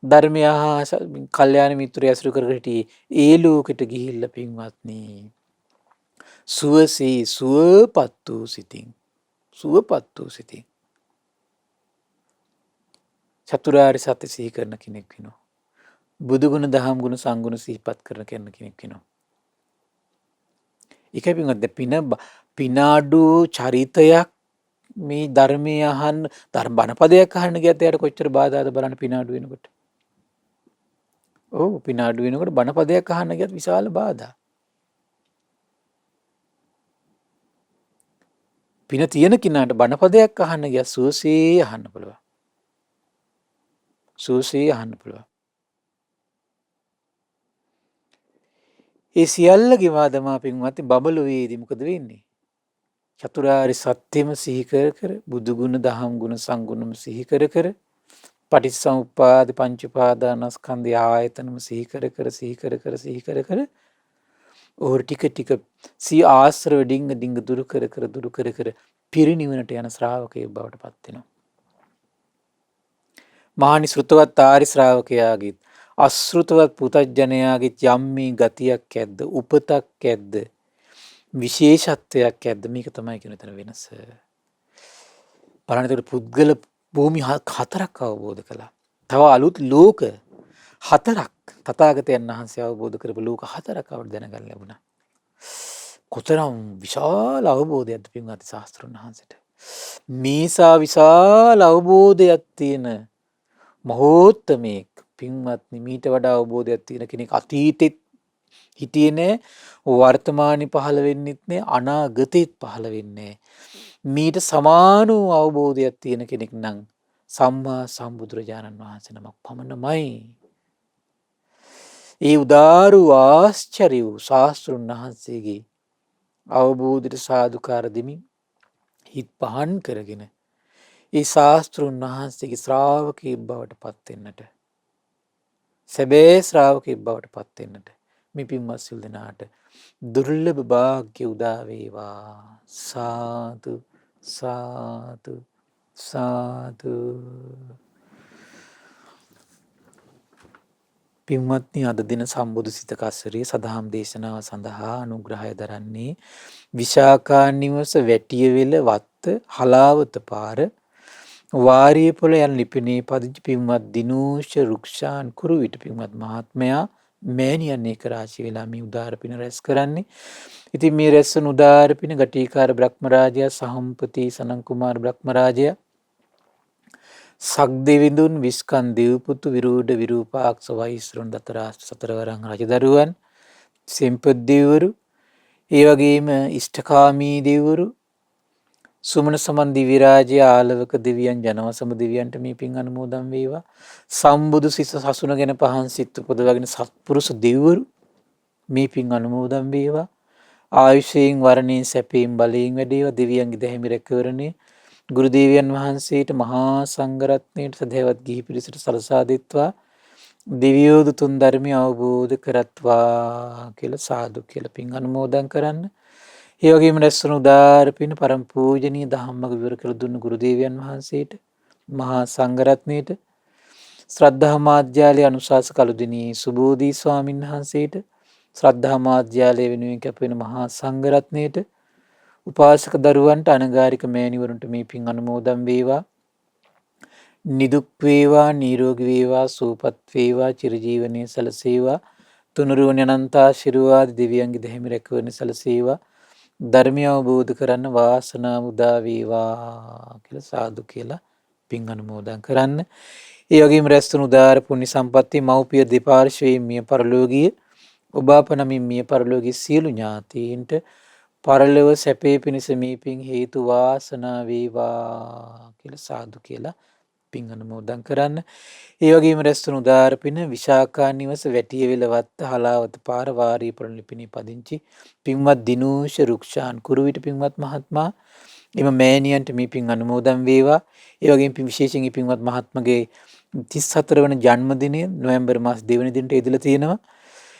ධර්මය හා කල්යාණ මිත්‍රය ඇසුරු කරගෙන හිටියේ. ඒ ලෝකෙට ගිහිල්ලා පින්වත්නි සුවසේ සුවපත් වූ සිතින් චතුරාර්ය සත්‍ය සිහි කරන කෙනෙක් වෙනවා. බුදුගුණ දහම් ගුණ සංගුණ සිහිපත් කරන කෙනෙක් වෙනවා. ඒකයි පින්වත්නි පිනාඩු චරිතයක් මේ ධර්මය අහන්න ධර්ම බණපදයක් අහන්න ගියත් එයාට කොච්චර බාධාද බලන්න පිනාඩු වෙනකොට. ඔව් පිනාඩු වෙනකොට බණපදයක් අහන්න ගියත් විශාල බාධා. පින තියෙන කෙනාට බණපදයක් අහන්න ගියත් සුවසේ අහන්න පුළුවන්. ඒ සියල්ලගේ වාදමා පින්වත්නි බබළුවේදී මොකද වෙන්නේ? චතුරාර්ය සත්‍යෙම සිහි කර බුදුගුණ දහම් ගුණ සංගුණම සිහි කර පටිච්චසමුප්පාද පංච උපාදානස්කන්ධය ආයතනම සිහි කර ඕර ටික සී ආශ්‍රව ඩිංග දුරු කර පිරිනිවනට යන ශ්‍රාවකයෙක් බවට පත් වෙනවා. මහණි ශ්‍රුතවත් ආරි ශ්‍රාවකයාගේ අශෘතවත් පුතඥයාගේ යම් මේ ගතියක් ඇද්ද, උපතක් ඇද්ද, විශේෂත්වයක් ඇද්ද, මේක තමයි කියන තැන වෙනස. බලන්න එතකොට පුද්ගල භූමි හතරක් අවබෝධ කළා. තව අලුත් ලෝක හතරක් තථාගතයන් වහන්සේ අවබෝධ කරපු ලෝක හතරක් අපට දැනගන්න ලැබුණා. කොතරම් විශාල අවබෝධයක්ද පින්වත්නි ශාස්ත්‍රඥ වහන්සේට. මේසා විශාල අවබෝධයක් තියෙන මහෝත්තමයෙක් පින්වත්නි මීට වඩා අවබෝධයක් තියෙන කෙනෙක් අතීතෙත් හිටියේ නෑ, වර්තමානයේ පහළ වෙන්නෙත් නෑ, අනාගතෙත් පහළ වෙන්නේ නෑ. මීට සමාන වූ අවබෝධයක් තියෙන කෙනෙක් නම් සම්මා සම්බුදුරජාණන් වහන්සේ නමක් පමණමයි. ඒ උදාාර වූ ආශ්චර්ය වූ ශාස්ත්‍රඥ වහන්සේගේ අවබෝධයට සාදුකාර දෙමින් හිත් පහන් කරගෙන ඒ ශාස්ත්‍රුන් වහන්සේගේ ශ්‍රාවකයෙක් බවට පත් වෙන්නට, සැබෑ ශ්‍රාවකයෙක් බවට පත් වෙන්නට මේ පින්වත් සිල් දෙනාට දුර්ලභ වාග්ය උදා වේවා. සාදු සාදු සාදු. පින්වත්නි, අද දින සම්බුදු සිත කස්සරේ සදහම් දේශනාව සඳහා අනුග්‍රහය දරන්නේ විශාකා නිවස වැටියවෙල වත්ත හලාවත පාර වාරිය පොළ යන ලිපිනේ පදිංචි පින්වත් දිනූෂ රුක්ෂාන් කුරුවිට පින්වත් මහත්මයා මෑණියන් එක රාශි වෙලා මේ උදාර පින රැස් කරන්නේ. ඉතින් මේ රැස්වන උදාර පින ගටිකාර බ්‍රහ්මරාජයා, සහම්පති සනන් කුමාර බ්‍රහ්මරාජයා, සක්දෙවිඳුන්, විස්කන් දෙව්පුතු, විරූඩ විරූපාක්ෂ වෛශ්‍රවණ දතරාෂ්ට්‍ර සතරවරන් රජදරුවන්, සෙම්පත් දෙවිවරු, ඒ වගේම ඉෂ්ඨකාමී දෙවිවරු, සුමන සමන් දිව්‍ය රාජ්‍ය ආලවක දෙවියන්, ජනවසම දෙවියන්ට මේ පින් අනුමෝදන් වේවා. සම්බුදු සිස සසුන ගැන පහන් සිත් උපදවාගෙන සත්පුරුෂ දෙවිවරු මේ පින් අනුමෝදන් වේවා. ආයුෂයෙන්, වරණයෙන්, සැපයෙන්, බලයෙන් වැඩේවා. දෙවියන්ගේ දැහැමි රැකවරණය ගුරු දේවයන් වහන්සේට, මහා සංඝරත්නයට, සදහැවත් ගිහි පිරිසට සලසා දෙත්වා. දෙවියෝ දුතුන් ධර්මය අවබෝධ කරත්වා කියලා සාදු කියලා පින් අනුමෝදන් කරන්න. ඒ වගේම රැස්වන උදාර පින පරම පූජනීය ධම්මක විවර කළ දුන්න ගුරු දේවයන් වහන්සේට, මහා සංඝරත්නයට, ශ්‍රද්ධා මාධ්‍යාලයේ අනුශාසක අලුදිනී සුබෝධි ස්වාමීන් වහන්සේට, ශ්‍රද්ධා මාධ්‍යාලය වෙනුවෙන් කැපවෙන මහා සංඝරත්නයට, උපාසක දරුවන්ට, අනගාരിക මෑණිවරුන්ට මේ පින් අනුමෝදන් වේවා. නිදුක් වේවා, නිරෝගී වේවා, සුවපත් වේවා, චිරජීවනයේ සැලසේවා. තුනුරුවන් අනන්ත ආශිර්වාද දෙවියන්ගේ දෙහිමි රැකවරණ සැලසේවා. ධර්මය අවබෝධ කරන්න වාසනාව උදා වේවා කියලා සාදු කියලා පින් අනුමෝදන් කරන්න. ඒ වගේම රැස්තුණු උදාර පුණ්‍ය සම්පත්තිය මව්පිය දෙපාර්ශ්වයෙන් මිය පරලෝකීය ඔබ අප නමින් මිය පරලෝකීය සියලු ඥාතීන්ට පරලොව සැපේ පිණිස මේ පින් හේතු වාසනා වේවා කියලා සාදු කියලා පින් අනුමෝදන් කරන්න. ඒ වගේම රැස්තුණු උදාර පින විශාකා නිවස වැටියවෙල වත්ත හලාවත පාර වාරිය පොළ ලිපිනේ පදිංචි පින්වත් දිනූෂ රුක්ෂාන් කුරුවිට පින්වත් මහත්මයා, එම මෑණියන්ට මේ පින් අනුමෝදන් වේවා. ඒ වගේම විශේෂයෙන් මේ පින්වත් මහත්මගේ 34 වන ජන්මදිනය නොවැම්බර් මාස 2 වෙනි දිනට ඉදලා තියෙනවා.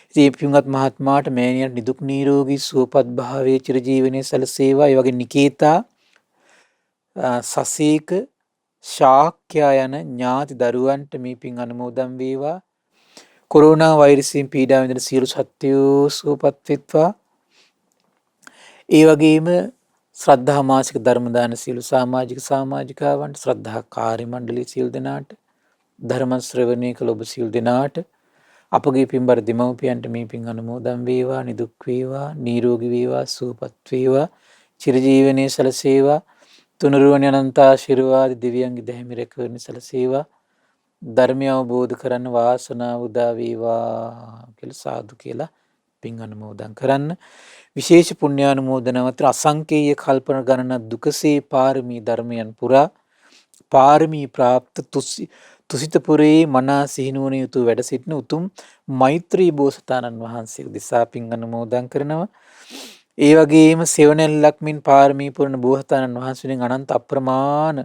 ඉතින් මේ පින්වත් මහත්මයාට මෑණියන්ට නිදුක් නිරෝගී සුවපත් භාවයේ චිරජීවනයේ සැලසේවා. ඒ වගේ නිකේතා, සසීක, ශාක්‍යයා යන ඥාති දරුවන්ට මේ පින් අනුමෝදන් වේවා. කොරෝනා වෛරසයෙන් පීඩා විඳින සියලු සත්වයෝ සුවපත් වෙත්වා. ඒ වගේම ශ්‍රද්ධා මාසික ධර්ම දාන සියලු සමාජිකාවන්ට, ශ්‍රද්ධා කාර්ය මණ්ඩලයේ සියලු දෙනාට, ධර්ම ශ්‍රවණය කළ ඔබ සියලු දෙනාට, අපගේ පින්බර දෙමව්පියන්ට මේ පින් අනුමෝදන් වේවා. නිදුක් වේවා, නිරෝගී වේවා, සුවපත් වේවා, චිරජීවනයේ සැලසේවා. තුනුරුවන් අනන්ත ආශිර්වාද දෙවියන්ගේ දැහැමි රැකවරණ සැලසේවා. ධර්මය අවබෝධ කරන්න වාසනාව උදා වේවා කියලා සාදු කියලා පින් අනුමෝදන් කරන්න. විශේෂ පුණ්‍යානුමෝදනාවත් අසංකේය කල්පන ගණන දුකසේ පාරමී ධර්මයන් පුරා පාරමී ප්‍රාප්ත තුසිතපුරේ මනා සිහිනුවණ යුතු වැඩ සිටින උතුම් මෛත්‍රී බෝසතාණන් වහන්සේ දිසා පින් අනුමෝදන් කරනවා. ඒ වගේම සෙවණැල්ලක් මින් පාරමී පුරන බෝසතාණන් වහන්සේගෙන් අනන්ත අප්‍රමාණ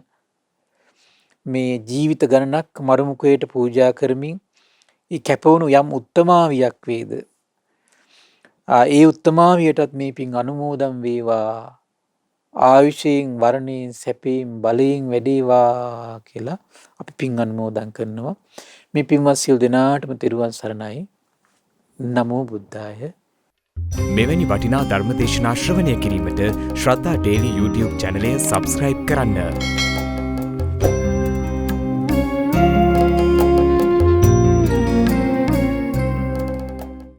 මේ ජීවිත ගණනක් මරුමුකයට පූජා කරමින් ඒ කැපවුණු යම් උත්තමාවියක් වේද, ඒ උත්තමාවියටත් මේ පින් අනුමෝදන් වේවා. ආයුෂයෙන්, වරණයෙන්, සැපයෙන්, බලයෙන් වැඩේවා කියලා අපි පින් අනුමෝදන් කරනවා. මේ පින්වත් සියලු දෙනාටම තෙරුවන් සරණයි. නමෝ බුද්ධාය. මෙවැනි වටිනා ධර්ම දේශනා ශ්‍රවණය කිරීමට ශ්‍රද්ධා ඩේලි YouTube චැනලය සබ්ස්ක්‍රයිබ් කරන්න.